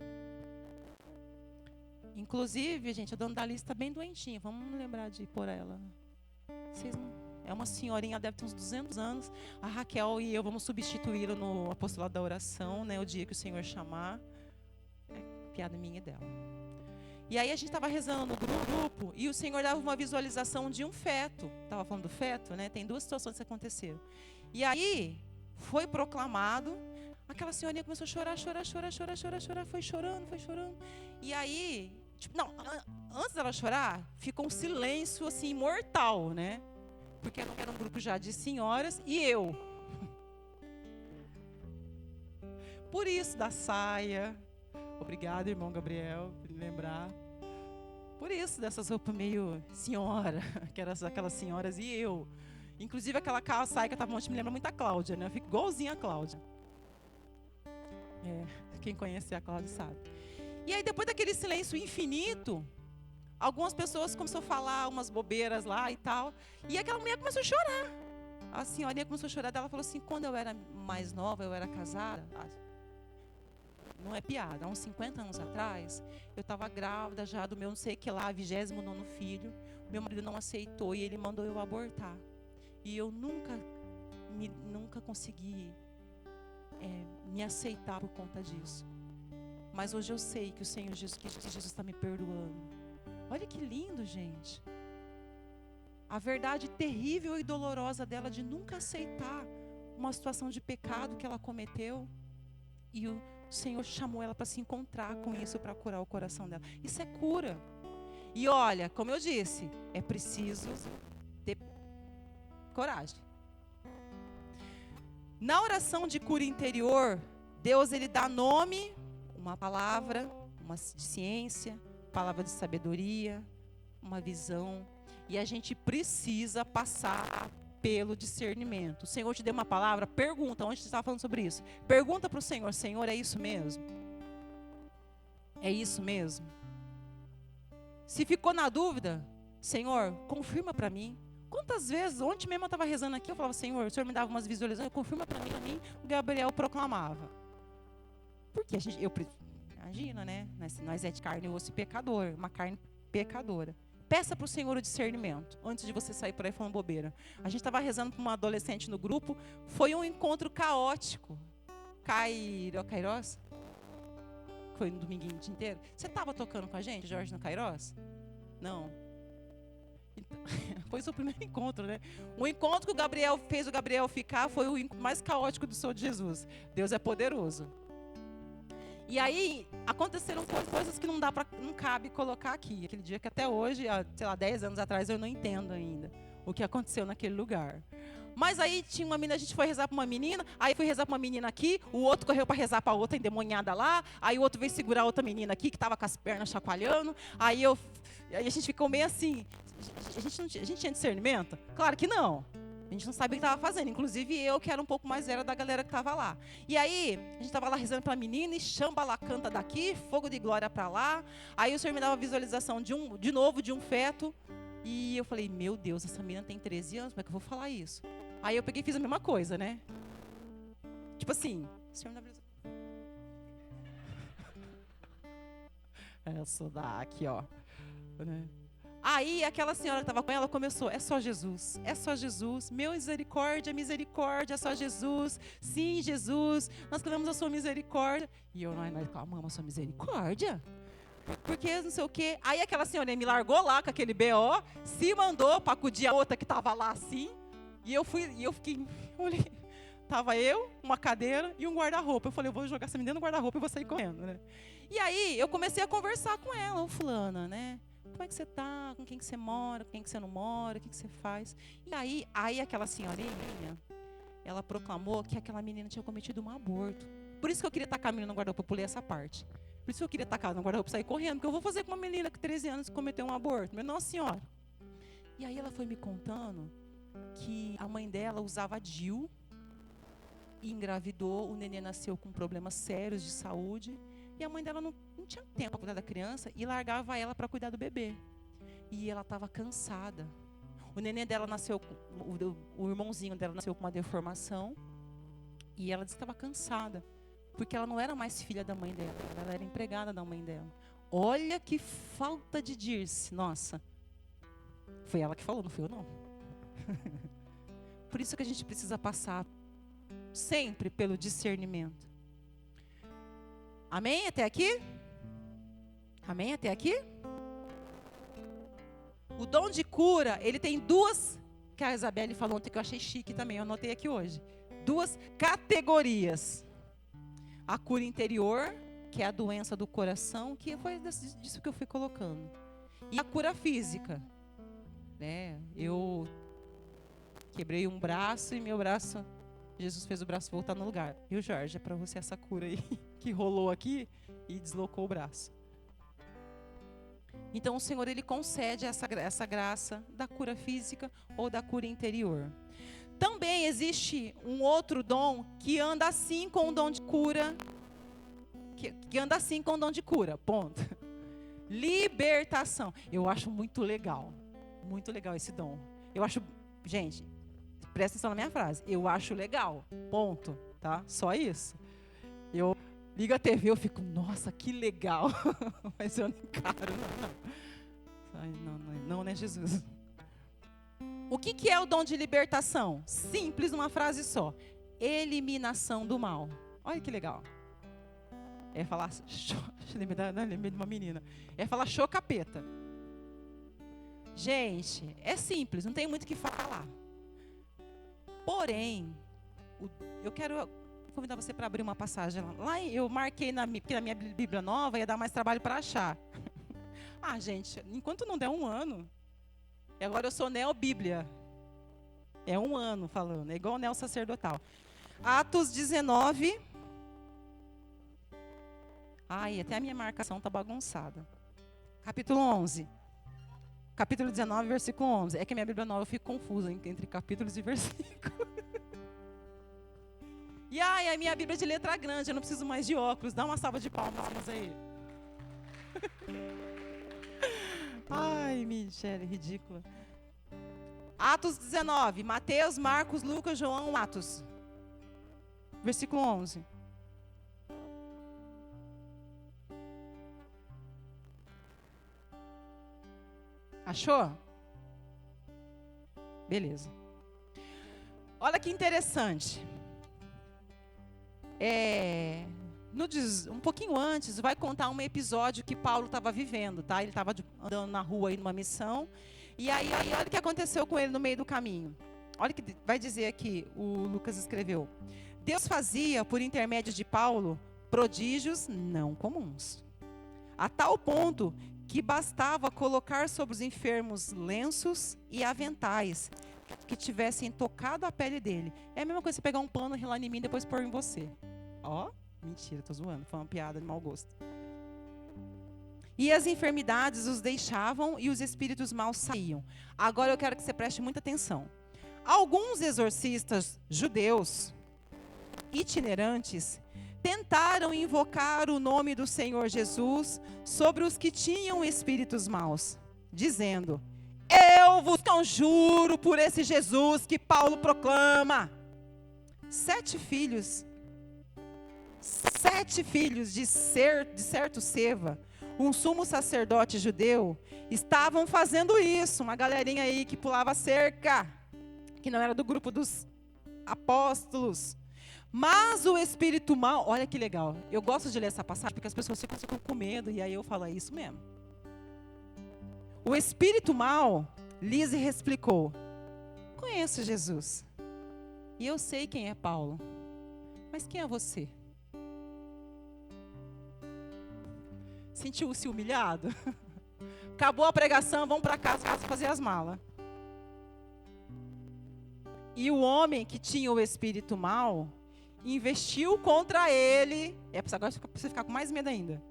Inclusive, gente, a dona Dali está bem doentinha. Vamos lembrar de pôr ela. É uma senhorinha, ela deve ter uns 200 anos. A Raquel e eu vamos substituí-la no apostolado da oração, né? O dia que o Senhor chamar. É piada minha e dela. E aí a gente estava rezando no grupo e o Senhor dava uma visualização de um feto. Estava falando do feto, né? Tem 2 situações que aconteceram. E aí foi proclamado. Aquela senhorinha começou a chorar. Foi chorando. E aí, antes dela chorar, ficou um silêncio assim mortal, né? Porque era um grupo já de senhoras e eu. Por isso da saia. Obrigado, irmão Gabriel, por me lembrar. Por isso dessas roupas meio senhora, que eram aquelas senhoras e eu. Inclusive aquela saia que eu estava mostrando me lembra muito a Cláudia, né? Eu fico igualzinha a Cláudia. Quem conhece a Cláudia sabe. E aí depois daquele silêncio infinito, algumas pessoas começaram a falar umas bobeiras lá e tal. E aquela mulher começou a chorar. A senhorinha começou a chorar. Ela falou assim, quando eu era mais nova, eu era casada. não é piada, há uns 50 anos atrás, eu estava grávida já do meu não sei que lá, 29º filho. Meu marido não aceitou e ele mandou eu abortar. E eu nunca consegui me aceitar por conta disso. Mas hoje eu sei que o Senhor Jesus está me perdoando. Olha que lindo, gente. A verdade terrível e dolorosa dela de nunca aceitar uma situação de pecado que ela cometeu. E o Senhor chamou ela para se encontrar com isso, para curar o coração dela. Isso é cura. E olha, como eu disse, é preciso ter coragem. Na oração de cura interior, Deus ele dá nome, uma palavra, uma de ciência, palavra de sabedoria, uma visão. E a gente precisa passar pelo discernimento. O Senhor te deu uma palavra, pergunta, onde você estava falando sobre isso? Pergunta para o Senhor, Senhor, é isso mesmo? É isso mesmo? Se ficou na dúvida, Senhor, confirma para mim. Quantas vezes, ontem mesmo eu estava rezando aqui, eu falava, Senhor, o Senhor me dava umas visualizações, confirma para mim, o Gabriel proclamava. Porque imagina, né? Nós é de carne e osso e pecador, uma carne pecadora. Peça para o Senhor o discernimento, antes de você sair por aí falando bobeira. A gente estava rezando para uma adolescente no grupo, foi um encontro caótico. Cairós? Foi no dominguinho o dia inteiro. Você estava tocando com a gente, Jorge, no Cairós? Não. Então, foi o seu primeiro encontro, né? O encontro que o Gabriel fez o Gabriel ficar foi o mais caótico do Senhor de Jesus. Deus é poderoso. E aí, aconteceram coisas que não cabe colocar aqui. Aquele dia que até hoje, sei lá, 10 anos atrás, eu não entendo ainda o que aconteceu naquele lugar. Mas aí tinha uma menina, a gente foi rezar para uma menina, aí fui rezar para uma menina aqui, o outro correu para rezar para outra endemoniada lá, aí o outro veio segurar outra menina aqui, que estava com as pernas chacoalhando, aí a gente ficou meio assim, a gente tinha discernimento? Claro que não. A gente não sabia o que estava fazendo. Inclusive eu, que era um pouco mais velha da galera que estava lá. E aí, a gente estava lá rezando para a menina, e chamba canta daqui, fogo de glória para lá. Aí o Senhor me dava visualização de novo de um feto. E eu falei, meu Deus, essa menina tem 13 anos, como é que eu vou falar isso? Aí eu peguei e fiz a mesma coisa, né? Tipo assim, o Senhor me dá visualização. Essa daqui, ó. Né? Aí aquela senhora que estava com ela começou, é só Jesus, misericórdia, misericórdia, é só Jesus, sim, Jesus, nós clamamos a sua misericórdia. E eu, nós clamamos a sua misericórdia? Porque não sei o quê. Aí aquela senhora me largou lá com aquele BO, se mandou para acudir a outra que estava lá assim, e eu fiquei, olhei, tava eu, uma cadeira e um guarda-roupa. Eu falei, eu vou jogar essa menina no guarda-roupa e vou sair correndo, né? E aí eu comecei a conversar com ela, fulana, né? Como é que você tá? Com quem que você mora? Com quem que você não mora? O que você faz? E aí aquela senhorinha, ela proclamou que aquela menina tinha cometido um aborto. Por isso que eu queria tacar a menina no guarda-roupa, eu pulei essa parte. Por isso que eu queria tacar no guarda-roupa e sair correndo, porque eu vou fazer com uma menina com 13 anos que cometeu um aborto. Meu Nossa Senhora. E aí ela foi me contando que a mãe dela usava DIU e engravidou, o neném nasceu com problemas sérios de saúde. E a mãe dela não tinha tempo para cuidar da criança e largava ela para cuidar do bebê. E ela estava cansada. O neném dela nasceu, o irmãozinho dela nasceu com uma deformação. E ela disse que estava cansada. Porque ela não era mais filha da mãe dela, ela era empregada da mãe dela. Olha que falta de dir-se. Nossa. Foi ela que falou, não fui eu não. Por isso que a gente precisa passar sempre pelo discernimento. Amém? Até aqui? Amém? Até aqui? O dom de cura, ele tem duas, que a Isabelle falou ontem, que eu achei chique também, eu anotei aqui hoje. Duas categorias. A cura interior, que é a doença do coração, que foi disso que eu fui colocando. E a cura física. Né? Eu quebrei um braço e meu braço, Jesus fez o braço voltar no lugar. E o Jorge, é para você essa cura aí, que rolou aqui e deslocou o braço. Então o Senhor, ele concede essa graça da cura física ou da cura interior. Também existe um outro dom que anda assim com o dom de cura, que anda assim com o dom de cura, ponto. Libertação. Eu acho muito legal esse dom. Eu acho, gente, presta atenção na minha frase, eu acho legal, ponto, tá? Só isso. Liga a TV, eu fico, nossa, que legal. Mas eu não encaro, não, né, Jesus? O que é o dom de libertação? Simples, numa frase só. Eliminação do mal. Olha que legal. É falar, lembrei de uma menina. É falar show capeta. Gente, é simples, não tem muito o que falar. Porém, eu quero convidar você para abrir uma passagem lá. Lá eu marquei, porque na minha Bíblia nova ia dar mais trabalho para achar. Gente, enquanto não der um ano, agora eu sou neobíblia. É um ano falando, é igual o neo sacerdotal. Atos 19. Até a minha marcação está bagunçada. Capítulo 11. Capítulo 19, versículo 11. É que a minha Bíblia nova eu fico confusa entre capítulos e versículos. E a minha Bíblia é de letra grande, eu não preciso mais de óculos. Dá uma salva de palmas aí. Michele, ridícula. Atos 19. Mateus, Marcos, Lucas, João, Atos. Versículo 11. Achou? Beleza. Olha que interessante. Um pouquinho antes, vai contar um episódio que Paulo estava vivendo, tá? Ele estava andando na rua aí numa missão. E aí, olha o que aconteceu com ele no meio do caminho. Olha o que vai dizer aqui, o Lucas escreveu. Deus fazia, por intermédio de Paulo, prodígios não comuns. A tal ponto que bastava colocar sobre os enfermos lenços e aventais que tivessem tocado a pele dele. É a mesma coisa você pegar um pano, relar em mim e depois pôr em você. Mentira, tô zoando, foi uma piada de mau gosto. E as enfermidades os deixavam e os espíritos maus saíam. Agora eu quero que você preste muita atenção. Alguns exorcistas judeus itinerantes tentaram invocar o nome do Senhor Jesus sobre os que tinham espíritos maus, dizendo: eu vos conjuro por esse Jesus que Paulo proclama. 7 filhos de certo Seva, um sumo sacerdote judeu, estavam fazendo isso. Uma galerinha aí que pulava cerca, que não era do grupo dos apóstolos. Mas o espírito mau, olha que legal, eu gosto de ler essa passagem porque as pessoas ficam com medo, e aí eu falo, é isso mesmo. O espírito mau lhes explicou: conheço Jesus, e eu sei quem é Paulo, mas quem é você? Sentiu-se humilhado? Acabou a pregação, vamos para casa fazer as malas. E o homem que tinha o espírito mau investiu contra ele. Agora você ficar com mais medo ainda.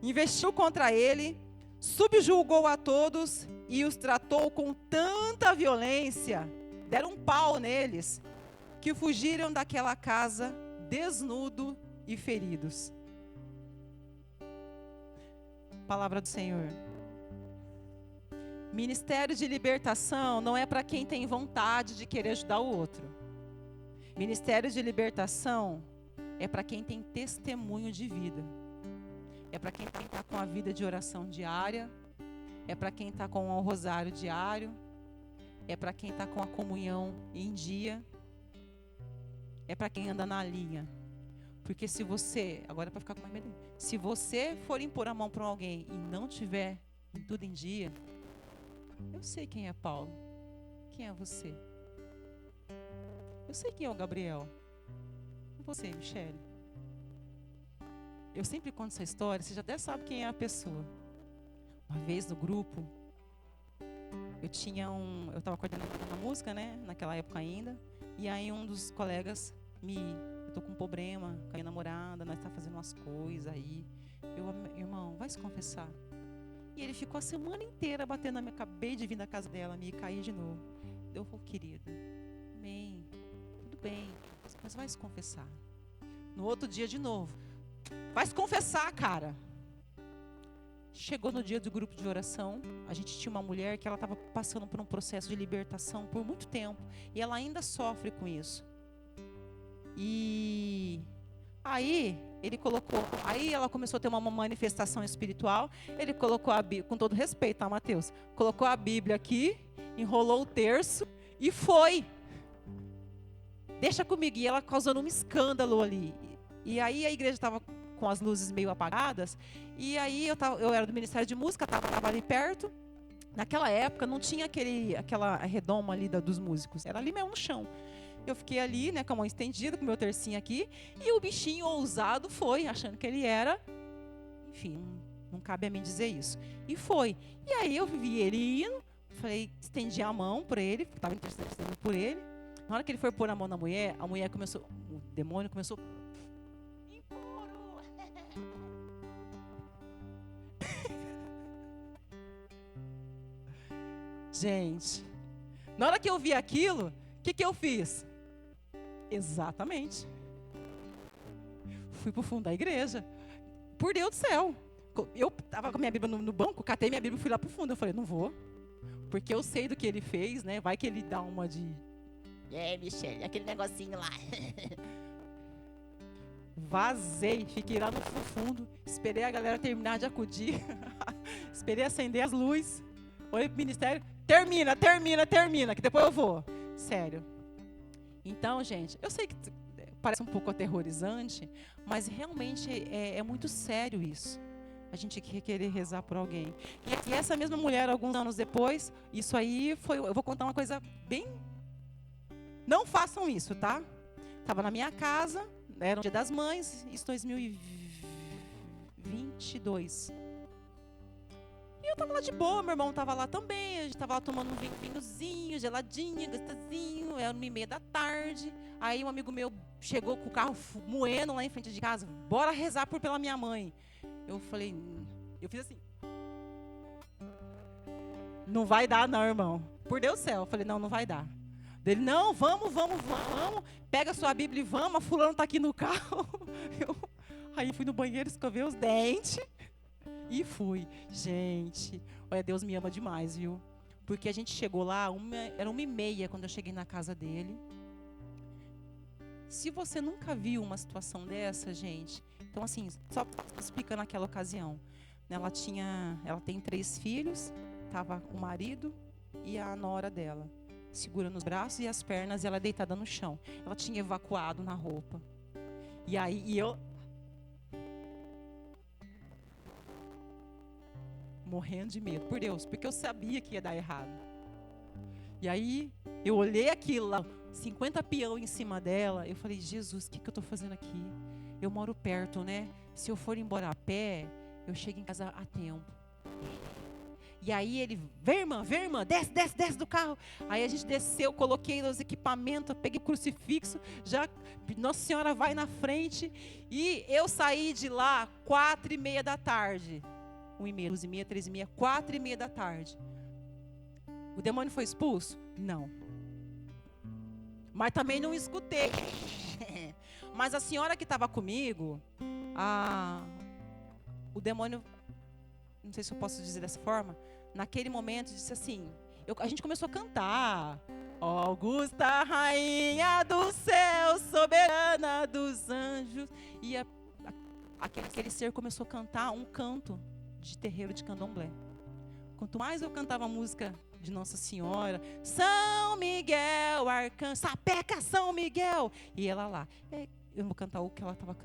Investiu contra ele, subjugou a todos e os tratou com tanta violência, deram um pau neles, que fugiram daquela casa desnudo e feridos. Palavra do Senhor. Ministério de libertação não é para quem tem vontade de querer ajudar o outro. Ministério de libertação é para quem tem testemunho de vida. É para quem está com a vida de oração diária. É para quem está com o rosário diário. É para quem está com a comunhão em dia. É para quem anda na linha. Porque se você, agora é para ficar com mais medo, se você for impor a mão para alguém e não tiver tudo em dia, eu sei quem é Paulo. Quem é você? Eu sei quem é o Gabriel. E você, Michele? Eu sempre conto essa história, você já até sabe quem é a pessoa. Uma vez no grupo, eu estava coordenando a música, né? Naquela época ainda. E aí um dos colegas eu tô com um problema com a minha namorada, nós tá fazendo umas coisas aí. Irmão, vai se confessar. E ele ficou a semana inteira batendo na minha, acabei de vir da casa dela, me caí de novo. Eu falei, querido, amém, tudo bem, mas vai se confessar. No outro dia de novo, vai se confessar, cara. Chegou no dia do grupo de oração, a gente tinha uma mulher que ela estava passando por um processo de libertação por muito tempo, e ela ainda sofre com isso. E Aí ela começou a ter uma manifestação espiritual. Ele colocou a Bíblia, com todo respeito, tá, Mateus? Colocou a Bíblia aqui, enrolou o terço e foi. Deixa comigo. E ela causando um escândalo ali. E aí a igreja estava com as luzes meio apagadas. E aí eu era do Ministério de Música, estava ali perto. Naquela época não tinha aquela redoma ali dos músicos. Era ali mesmo no chão. Eu fiquei ali, né, com a mão estendida, com o meu tercinho aqui, e o bichinho ousado foi, achando que ele era, enfim, não cabe a mim dizer isso. E foi. E aí eu vi ele indo, falei, estendi a mão para ele, estava intercedendo por ele. Na hora que ele foi pôr a mão na mulher, a mulher começou, o demônio começou, impuro. Gente, na hora que eu vi aquilo, o que eu fiz? Exatamente. Fui pro fundo da igreja. Por Deus do céu. Eu estava com a minha Bíblia no banco, catei minha Bíblia e fui lá pro fundo. Eu falei, não vou. Porque eu sei do que ele fez, né? Vai que ele dá uma de... Michele, aquele negocinho lá. Vazei, fiquei lá no fundo. Esperei a galera terminar de acudir. Esperei acender as luzes. Olhei pro ministério. Termina, que depois eu vou. Sério. Então, gente, eu sei que parece um pouco aterrorizante, mas realmente é muito sério isso. A gente querer rezar por alguém. E essa mesma mulher, alguns anos depois, isso aí foi... Eu vou contar uma coisa bem... Não façam isso, tá? Estava na minha casa, era o Dia das Mães, isso 2022. E eu estava lá de boa, meu irmão estava lá também, a gente estava lá tomando um vinhozinho, geladinho, gostosinho, era 1h30 da tarde. Aí um amigo meu chegou com o carro moendo lá em frente de casa, bora rezar pela minha mãe. Eu falei, eu fiz assim. Não vai dar não, irmão. Por Deus do céu. Eu falei, não vai dar. Ele, não, vamos. Pega a sua Bíblia e vamos, a fulana está aqui no carro. Aí fui no banheiro, escovei os dentes. E fui. Gente, olha, Deus me ama demais, viu? Porque a gente chegou lá, era 1h30 quando eu cheguei na casa dele. Se você nunca viu uma situação dessa, gente... Então, assim, só explicando naquela ocasião. Ela tem 3 filhos, estava com o marido e a nora dela. Segurando os braços e as pernas e ela deitada no chão. Ela tinha evacuado na roupa. E aí, eu... morrendo de medo, por Deus, porque eu sabia que ia dar errado. E aí, eu olhei aquilo lá, 50 peão em cima dela, eu falei, Jesus, o que eu estou fazendo aqui? Eu moro perto, né? Se eu for embora a pé, eu chego em casa a tempo. E aí ele, vem irmã, desce do carro. Aí a gente desceu, coloquei os equipamentos, peguei o crucifixo, já Nossa Senhora vai na frente. E eu saí de lá 4h30 da tarde. 1h30, 2h30, 3h30, 4h30 da tarde. O demônio foi expulso? Não. Mas também não escutei. Mas a senhora que estava comigo, o demônio, não sei se eu posso dizer dessa forma, naquele momento disse assim, a gente começou a cantar, Augusta, rainha do céu, soberana dos anjos, e aquele ser começou a cantar um canto de terreiro de candomblé. Quanto mais eu cantava a música de Nossa Senhora, São Miguel, arcanjo, sapeca São Miguel, e ela lá, eu vou cantar o que ela estava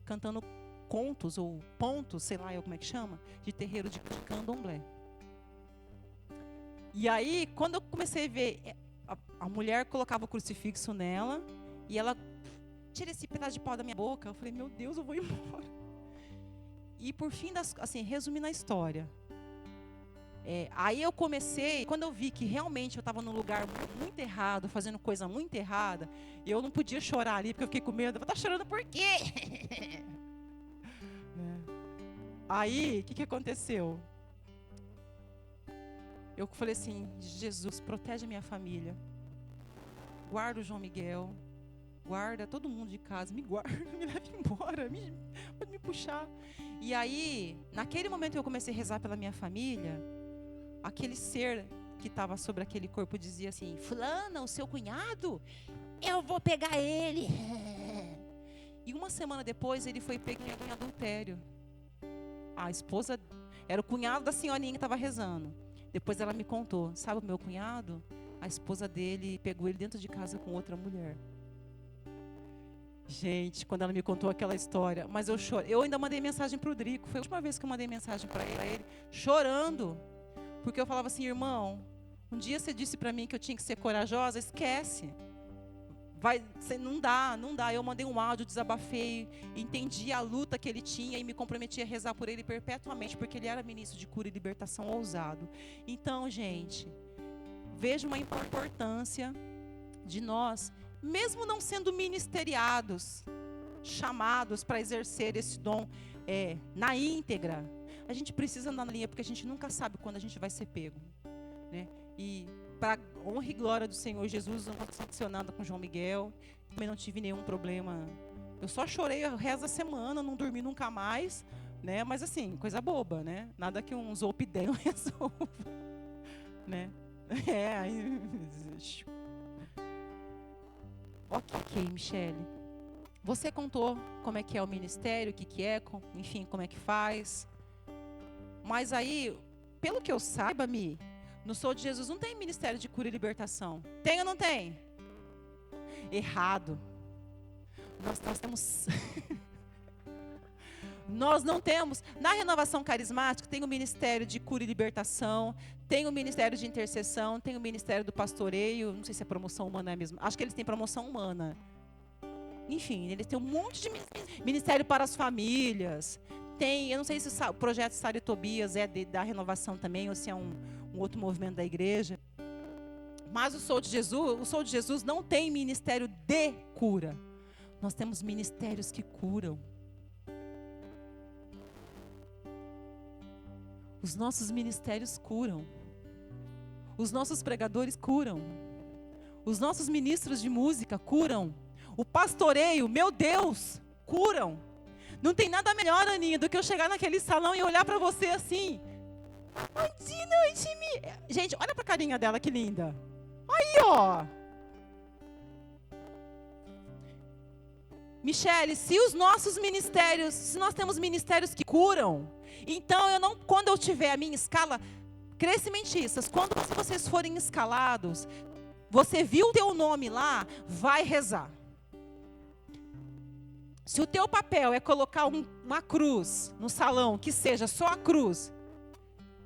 cantando contos ou pontos, sei lá como é que chama, de terreiro de candomblé. E aí, quando eu comecei a ver, a mulher colocava o crucifixo nela, e ela, tira esse pedaço de pau da minha boca, eu falei, meu Deus, eu vou embora. E por fim, assim, resumindo a história, aí eu comecei, quando eu vi que realmente eu estava num lugar muito errado, fazendo coisa muito errada, eu não podia chorar ali, porque eu fiquei com medo. Eu estava chorando por quê? Aí, o que aconteceu? Eu falei assim, Jesus, protege a minha família. Guarda o João Miguel. Guarda todo mundo de casa. Me guarda, me leva embora. Pode me puxar. E aí, naquele momento que eu comecei a rezar pela minha família, aquele ser que estava sobre aquele corpo dizia assim, fulana, o seu cunhado, eu vou pegar ele. E uma semana depois ele foi pego em adultério. A esposa era o cunhado da senhorinha que estava rezando. Depois ela me contou, sabe o meu cunhado? A esposa dele pegou ele dentro de casa com outra mulher. Gente, quando ela me contou aquela história, mas eu chorei. Eu ainda mandei mensagem para o Drico. Foi a última vez que eu mandei mensagem para ele, chorando. Porque eu falava assim, irmão, um dia você disse para mim que eu tinha que ser corajosa, esquece. Não dá. Eu mandei um áudio, desabafei, entendi a luta que ele tinha e me comprometi a rezar por ele perpetuamente, porque ele era ministro de cura e libertação ousado. Então, gente, veja uma importância de nós, mesmo não sendo ministeriados, chamados para exercer esse dom na íntegra, a gente precisa andar na linha, porque a gente nunca sabe quando a gente vai ser pego, né? E para honra e glória do Senhor Jesus, eu não estou sancionada com João Miguel, também não tive nenhum problema. Eu só chorei o resto da semana, não dormi nunca mais, né? Mas assim, coisa boba, né? Nada que um zolpidem resolva, né? Aí... Ok, Michele. Você contou como é que é o ministério, o que é, enfim, como é que faz. Mas aí, pelo que eu saiba, no Sou de Jesus não tem ministério de cura e libertação. Tem ou não tem? Errado. Nós temos... Nós não temos. Na Renovação Carismática tem o ministério de cura e libertação, tem o ministério de intercessão, tem o ministério do pastoreio. Não sei se é promoção humana mesmo. Acho que eles têm promoção humana. Enfim, eles têm um monte de ministério para as famílias. Tem, eu não sei se o projeto Sara e Tobias é da Renovação também, ou se é um outro movimento da igreja. Mas o Sou de Jesus não tem ministério de cura. Nós temos ministérios que curam. Os nossos ministérios curam. Os nossos pregadores curam. Os nossos ministros de música curam. O pastoreio, meu Deus, curam. Não tem nada melhor, Aninha, do que eu chegar naquele salão e olhar para você assim. Gente, olha para a carinha dela, que linda. Aí, ó. Michele, se nós temos ministérios que curam, então quando eu tiver a minha escala, crescimentistas, quando vocês forem escalados, você viu o teu nome lá, vai rezar. Se o teu papel é colocar uma cruz no salão, que seja só a cruz,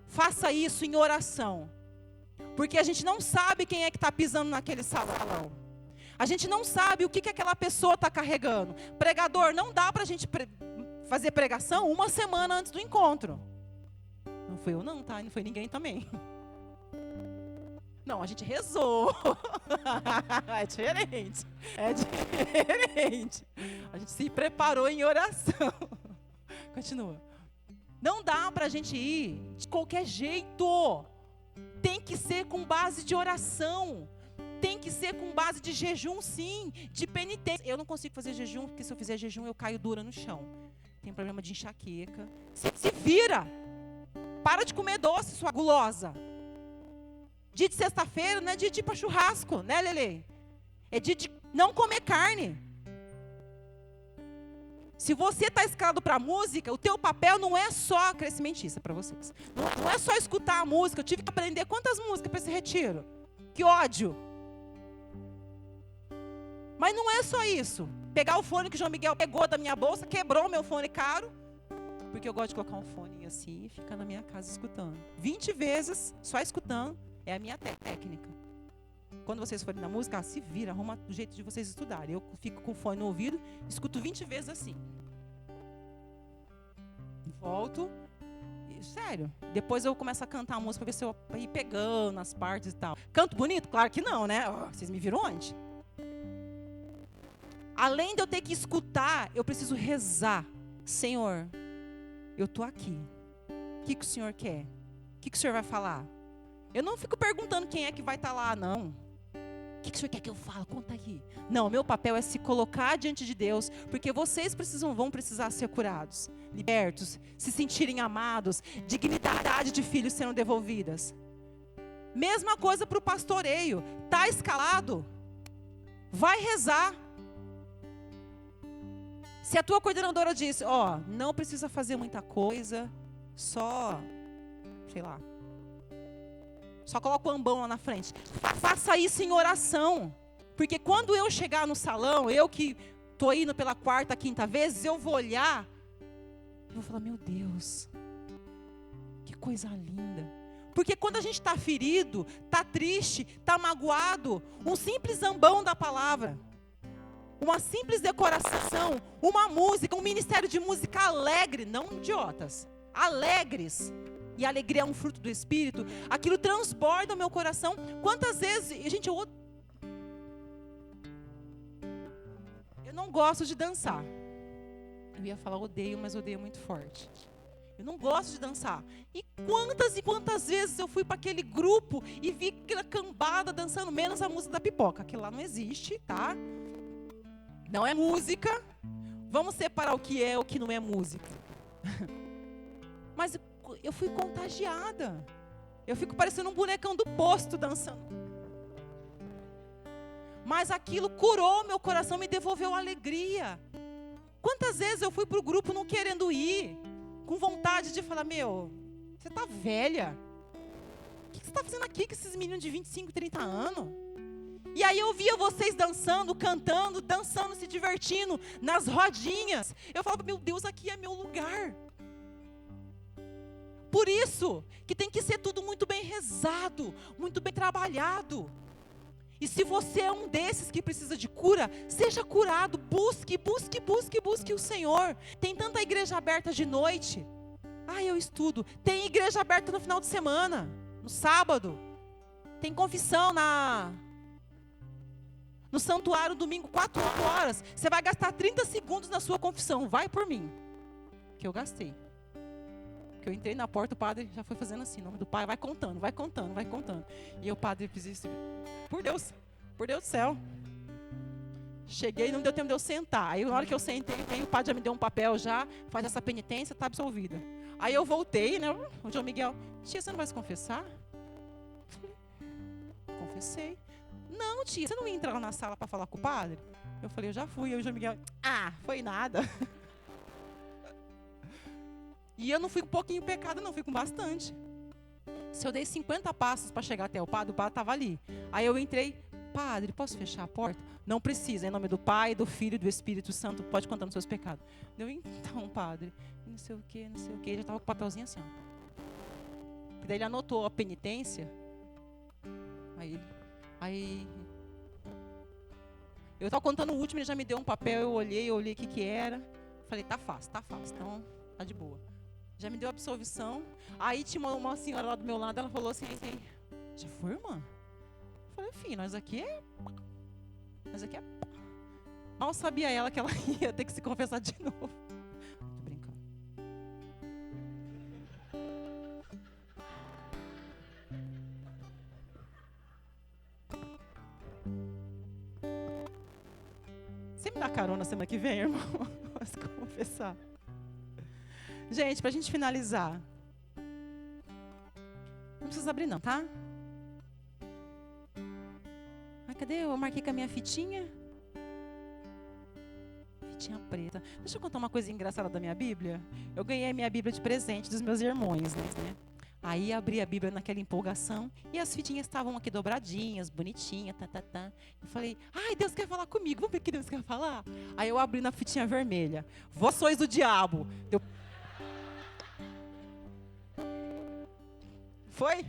faça isso em oração. Porque a gente não sabe quem é que está pisando naquele salão. A gente não sabe o que aquela pessoa está carregando. Pregador, não dá para a gente fazer pregação uma semana antes do encontro. Não foi eu não, tá? Não foi ninguém também. Não, a gente rezou. É diferente. A gente se preparou em oração. Continua. Não dá para a gente ir de qualquer jeito. Tem que ser com base de oração. Tem que ser com base de jejum, sim. De penitência. Eu não consigo fazer jejum, porque se eu fizer jejum, eu caio dura no chão. Tenho problema de enxaqueca. Se vira. Para de comer doce, sua gulosa. Dia de sexta-feira não é dia de ir para churrasco, né, Lele? É dia de não comer carne. Se você está escalado para a música, o teu papel não é só crescimentista para vocês. Não é só escutar a música. Eu tive que aprender quantas músicas para esse retiro. Que ódio. Mas não é só isso. Pegar o fone que o João Miguel pegou da minha bolsa, quebrou o meu fone caro. Porque eu gosto de colocar um fone assim e ficar na minha casa escutando. 20 vezes, só escutando, é a minha técnica. Quando vocês forem na música, se vira, arruma do jeito de vocês estudarem. Eu fico com o fone no ouvido, escuto 20 vezes assim. Volto. Sério. Depois eu começo a cantar a música para ver se eu ir pegando as partes e tal. Canto bonito? Claro que não, né? Vocês me viram onde? Além de eu ter que escutar, eu preciso rezar. Senhor, eu estou aqui. O que o Senhor quer? O que o Senhor vai falar? Eu não fico perguntando quem é que vai estar lá, não. O que o Senhor quer que eu fale? Conta aqui. Não, meu papel é se colocar diante de Deus, porque vocês vão precisar ser curados, libertos, se sentirem amados, dignidade de filhos sendo devolvidas. Mesma coisa para o pastoreio. Está escalado? Vai rezar. Se a tua coordenadora disse, ó, não precisa fazer muita coisa, só, sei lá, só coloca o ambão lá na frente. Faça isso em oração. Porque quando eu chegar no salão, eu que estou indo pela 4ª, 5ª vez, eu vou olhar, eu vou falar, meu Deus, que coisa linda. Porque quando a gente está ferido, está triste, está magoado, um simples ambão da palavra, uma simples decoração, uma música, um ministério de música alegre, não idiotas, alegres. E a alegria é um fruto do Espírito. Aquilo transborda o meu coração. Quantas vezes, gente, eu não gosto de dançar. Eu ia falar odeio, mas odeio muito forte. Eu não gosto de dançar. E quantas vezes eu fui para aquele grupo e vi aquela cambada dançando, menos a música da pipoca. Aquilo lá não existe, tá? Não é música. Vamos separar o que é e o que não é música. Mas eu fui contagiada. Eu fico parecendo um bonecão do posto dançando. Mas aquilo curou meu coração, me devolveu alegria. Quantas vezes eu fui para o grupo não querendo ir, com vontade de falar, meu, você tá velha. O que você está fazendo aqui com esses meninos de 25, 30 anos? E aí eu via vocês dançando, cantando, dançando, se divertindo, nas rodinhas. Eu falava, meu Deus, aqui é meu lugar. Por isso que tem que ser tudo muito bem rezado, muito bem trabalhado. E se você é um desses que precisa de cura, seja curado, busque o Senhor. Tem tanta igreja aberta de noite. Eu estudo. Tem igreja aberta no final de semana, no sábado. Tem confissão no santuário, domingo, 4 horas. Você vai gastar 30 segundos na sua confissão. Vai por mim. Que eu gastei. Que eu entrei na porta, o padre já foi fazendo assim, em nome do Pai, vai contando. E o padre fez isso. Por Deus do céu. Cheguei, não deu tempo de eu sentar. Aí na hora que eu sentei, o padre já me deu um papel já, faz essa penitência, está absolvida. Aí eu voltei, né? O João Miguel, tia, você não vai se confessar? Confessei. Não, tia, você não ia entrar lá na sala para falar com o padre? Eu falei, eu já fui. Aí o João Miguel, foi nada. E eu não fui com pouquinho pecado, não, fui com bastante. Se eu dei 50 passos para chegar até o padre estava ali. Aí eu entrei, padre, posso fechar a porta? Não precisa, em nome do Pai, do Filho e do Espírito Santo, pode contar nos seus pecados. Eu, então, padre, não sei o que, ele já estava com o papelzinho assim, ó. Daí ele anotou a penitência. Aí eu estava contando o último, ele já me deu um papel, eu olhei o que era. Falei, tá fácil, então tá de boa. Já me deu absolvição. Aí tinha uma senhora lá do meu lado, ela falou assim, já foi, irmã? Eu falei, filho, nós aqui é... Mal sabia ela que ela ia ter que se confessar de novo. Tô brincando. Você me dá carona semana que vem, irmão? Posso confessar. Gente, pra gente finalizar. Não precisa abrir não, tá? Cadê? Eu marquei com a minha fitinha. Fitinha preta. Deixa eu contar uma coisa engraçada da minha Bíblia. Eu ganhei a minha Bíblia de presente dos meus irmãos, né? Aí abri a Bíblia naquela empolgação e as fitinhas estavam aqui dobradinhas, bonitinhas, Eu falei, Deus quer falar comigo, vamos ver o que Deus quer falar? Aí eu abri na fitinha vermelha. Vós sois do diabo. Foi?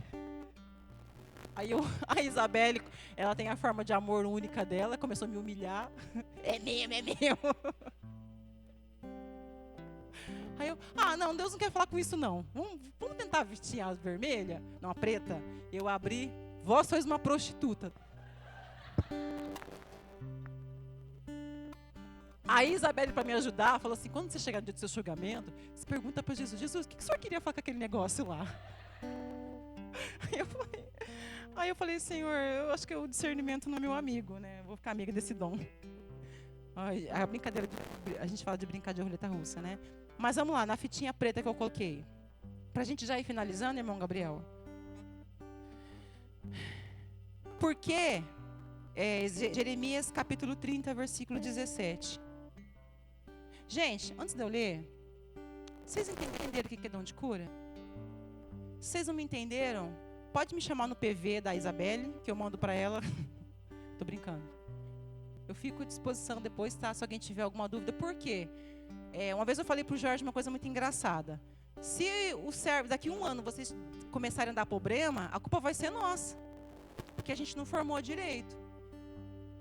Aí a Isabelle, ela tem a forma de amor única dela, começou a me humilhar. É mesmo. Aí eu, não, Deus não quer falar com isso não. Vamos tentar vestir a vermelha? Não, a preta. Eu abri, vós sois uma prostituta. Aí Isabelle, para me ajudar, falou assim, quando você chegar no dia do seu julgamento, você pergunta para Jesus, o que o senhor queria falar com aquele negócio lá? Aí eu falei, Senhor, eu acho que o discernimento não é meu amigo, né? Vou ficar amiga desse dom. A brincadeira, a gente fala de brincar de roleta russa, né? Mas vamos lá, na fitinha preta que eu coloquei. Pra gente já ir finalizando, irmão Gabriel. Porque Jeremias capítulo 30, versículo 17. Gente, antes de eu ler, vocês entenderam o que é dom de cura? Se vocês não me entenderam, pode me chamar no PV da Isabelle, que eu mando para ela. Tô brincando. Eu fico à disposição depois, tá? Se alguém tiver alguma dúvida. Por quê? Uma vez eu falei pro Jorge uma coisa muito engraçada. Se o servo, daqui a 1 ano, vocês começarem a dar problema, a culpa vai ser nossa. Porque a gente não formou direito.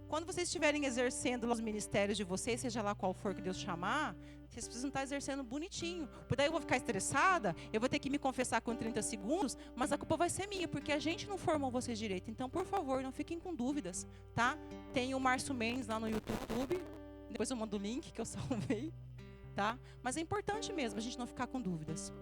Quando vocês estiverem exercendo os ministérios de vocês, seja lá qual for que Deus chamar, vocês precisam estar exercendo bonitinho. Porque daí eu vou ficar estressada, eu vou ter que me confessar com 30 segundos, mas a culpa vai ser minha, porque a gente não formou vocês direito. Então, por favor, não fiquem com dúvidas, tá? Tem o Márcio Mendes lá no YouTube, depois eu mando o link que eu salvei, tá? Mas é importante mesmo a gente não ficar com dúvidas.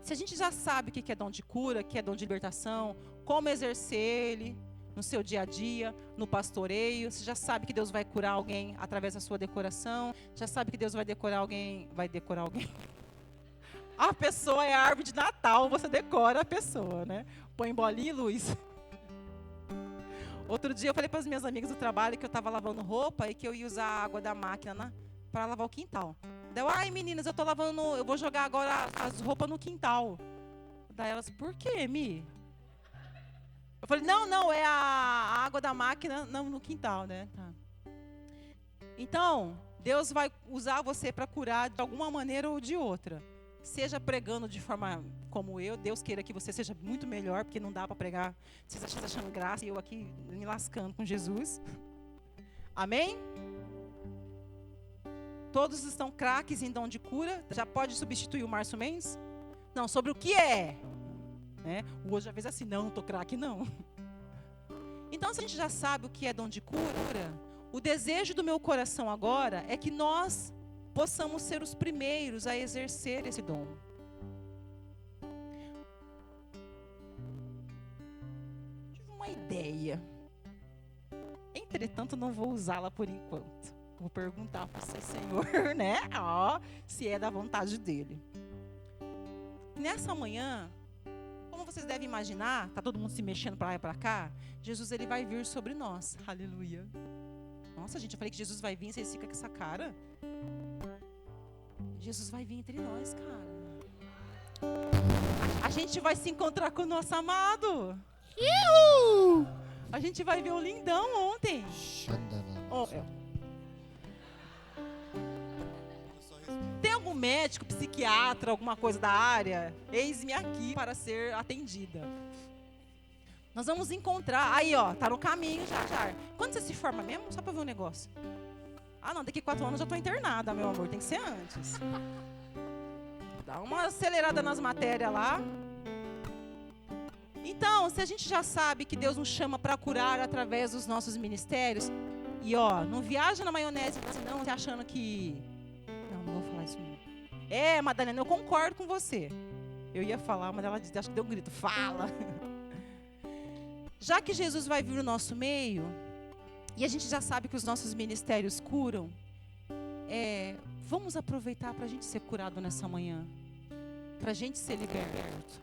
Se a gente já sabe o que é dom de cura, o que é dom de libertação, como exercer ele no seu dia a dia, no pastoreio, você já sabe que Deus vai curar alguém através da sua decoração, já sabe que Deus vai decorar alguém. A pessoa é a árvore de Natal, você decora a pessoa, né? Põe bolinha e luz. Outro dia eu falei para as minhas amigas do trabalho que eu estava lavando roupa e que eu ia usar a água da máquina para lavar o quintal. Daí ai meninas, eu vou jogar agora as roupas no quintal. Daí elas, por quê, Mi? Eu falei, não, é a água da máquina no quintal, né? Tá. Então, Deus vai usar você para curar de alguma maneira ou de outra. Seja pregando de forma como eu, Deus queira que você seja muito melhor, porque não dá para pregar, vocês estão achando graça e eu aqui me lascando com Jesus. Amém? Todos estão craques em dom de cura? Já pode substituir o Márcio Mendes? Não, sobre o que é? Né? O hoje já fez assim, não estou craque, não. Então, se a gente já sabe o que é dom de cura, o desejo do meu coração agora é que nós possamos ser os primeiros a exercer esse dom. Tive uma ideia. Entretanto, não vou usá-la por enquanto. Vou perguntar para você, Senhor, né? Se é da vontade dele. Nessa manhã, como vocês devem imaginar, tá todo mundo se mexendo para lá e para cá, Jesus ele vai vir sobre nós. Aleluia. Nossa, gente, eu falei que Jesus vai vir, vocês ficam com essa cara? Jesus vai vir entre nós, cara. A gente vai se encontrar com o nosso amado. A gente vai ver o lindão ontem. Tem algum médico, psiquiatra, alguma coisa da área? Eis-me aqui para ser atendida. Nós vamos encontrar. Aí, tá no caminho já. Quando você se forma mesmo? Só para ver um negócio. Não, daqui 4 anos eu estou internada, meu amor. Tem que ser antes. Dá uma acelerada nas matérias lá. Então, se a gente já sabe que Deus nos chama para curar através dos nossos ministérios, e não viaja na maionese, não, você achando que... Não vou falar isso não. Madalena, eu concordo com você. Eu ia falar, mas ela acho que deu um grito. Fala! Já que Jesus vai vir no nosso meio, e a gente já sabe que os nossos ministérios curam, vamos aproveitar para a gente ser curado nessa manhã. Para a gente ser liberto.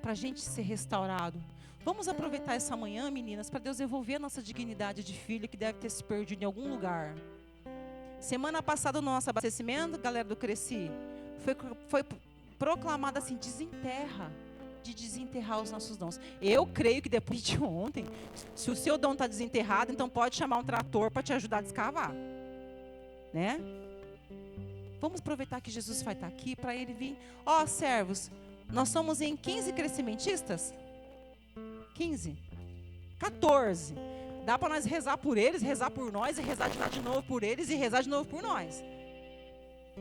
Para a gente ser restaurado. Vamos aproveitar essa manhã, meninas, para Deus devolver a nossa dignidade de filha que deve ter se perdido em algum lugar. Semana passada, no nosso abastecimento, galera do Cresci, foi proclamado assim, de desenterrar os nossos dons. Eu creio que depois de ontem, se o seu dom está desenterrado, então pode chamar um trator para te ajudar a descavar. Né? Vamos aproveitar que Jesus vai estar aqui para ele vir. Servos, nós somos em 15 crescimentistas? 15? 14. Dá para nós rezar por eles, rezar por nós, e rezar de novo por eles, e rezar de novo por nós.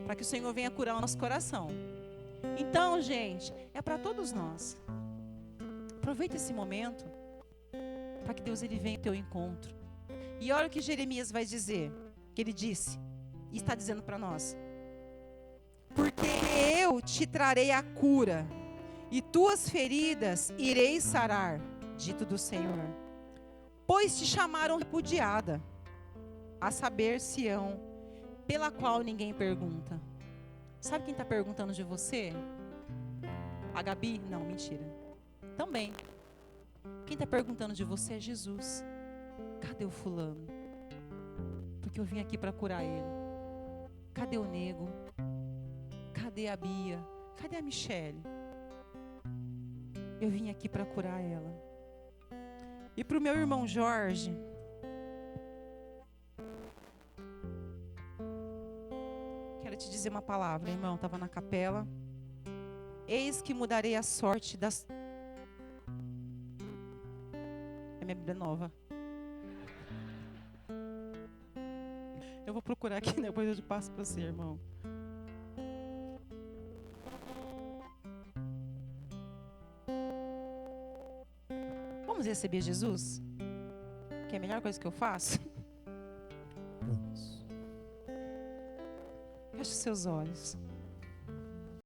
Para que o Senhor venha curar o nosso coração. Então, gente, é para todos nós. Aproveita esse momento para que Deus ele venha ao teu encontro. E olha o que Jeremias vai dizer, que ele disse, e está dizendo para nós. Porque eu te trarei a cura, e tuas feridas irei sarar, dito do Senhor. Pois te chamaram repudiada, a saber, Sião, pela qual ninguém pergunta. Sabe quem está perguntando de você? A Gabi? Não, mentira. Também. Quem está perguntando de você é Jesus. Cadê o fulano? Porque eu vim aqui para curar ele. Cadê o Nego? Cadê a Bia? Cadê a Michele? Eu vim aqui para curar ela. E para o meu irmão Jorge, quero te dizer uma palavra, irmão. Estava na capela. Eis que mudarei a sorte das... É minha Bíblia nova. Eu vou procurar aqui, depois eu passo para você, irmão. Vamos receber Jesus? Que é a melhor coisa que eu faço? Feche seus olhos.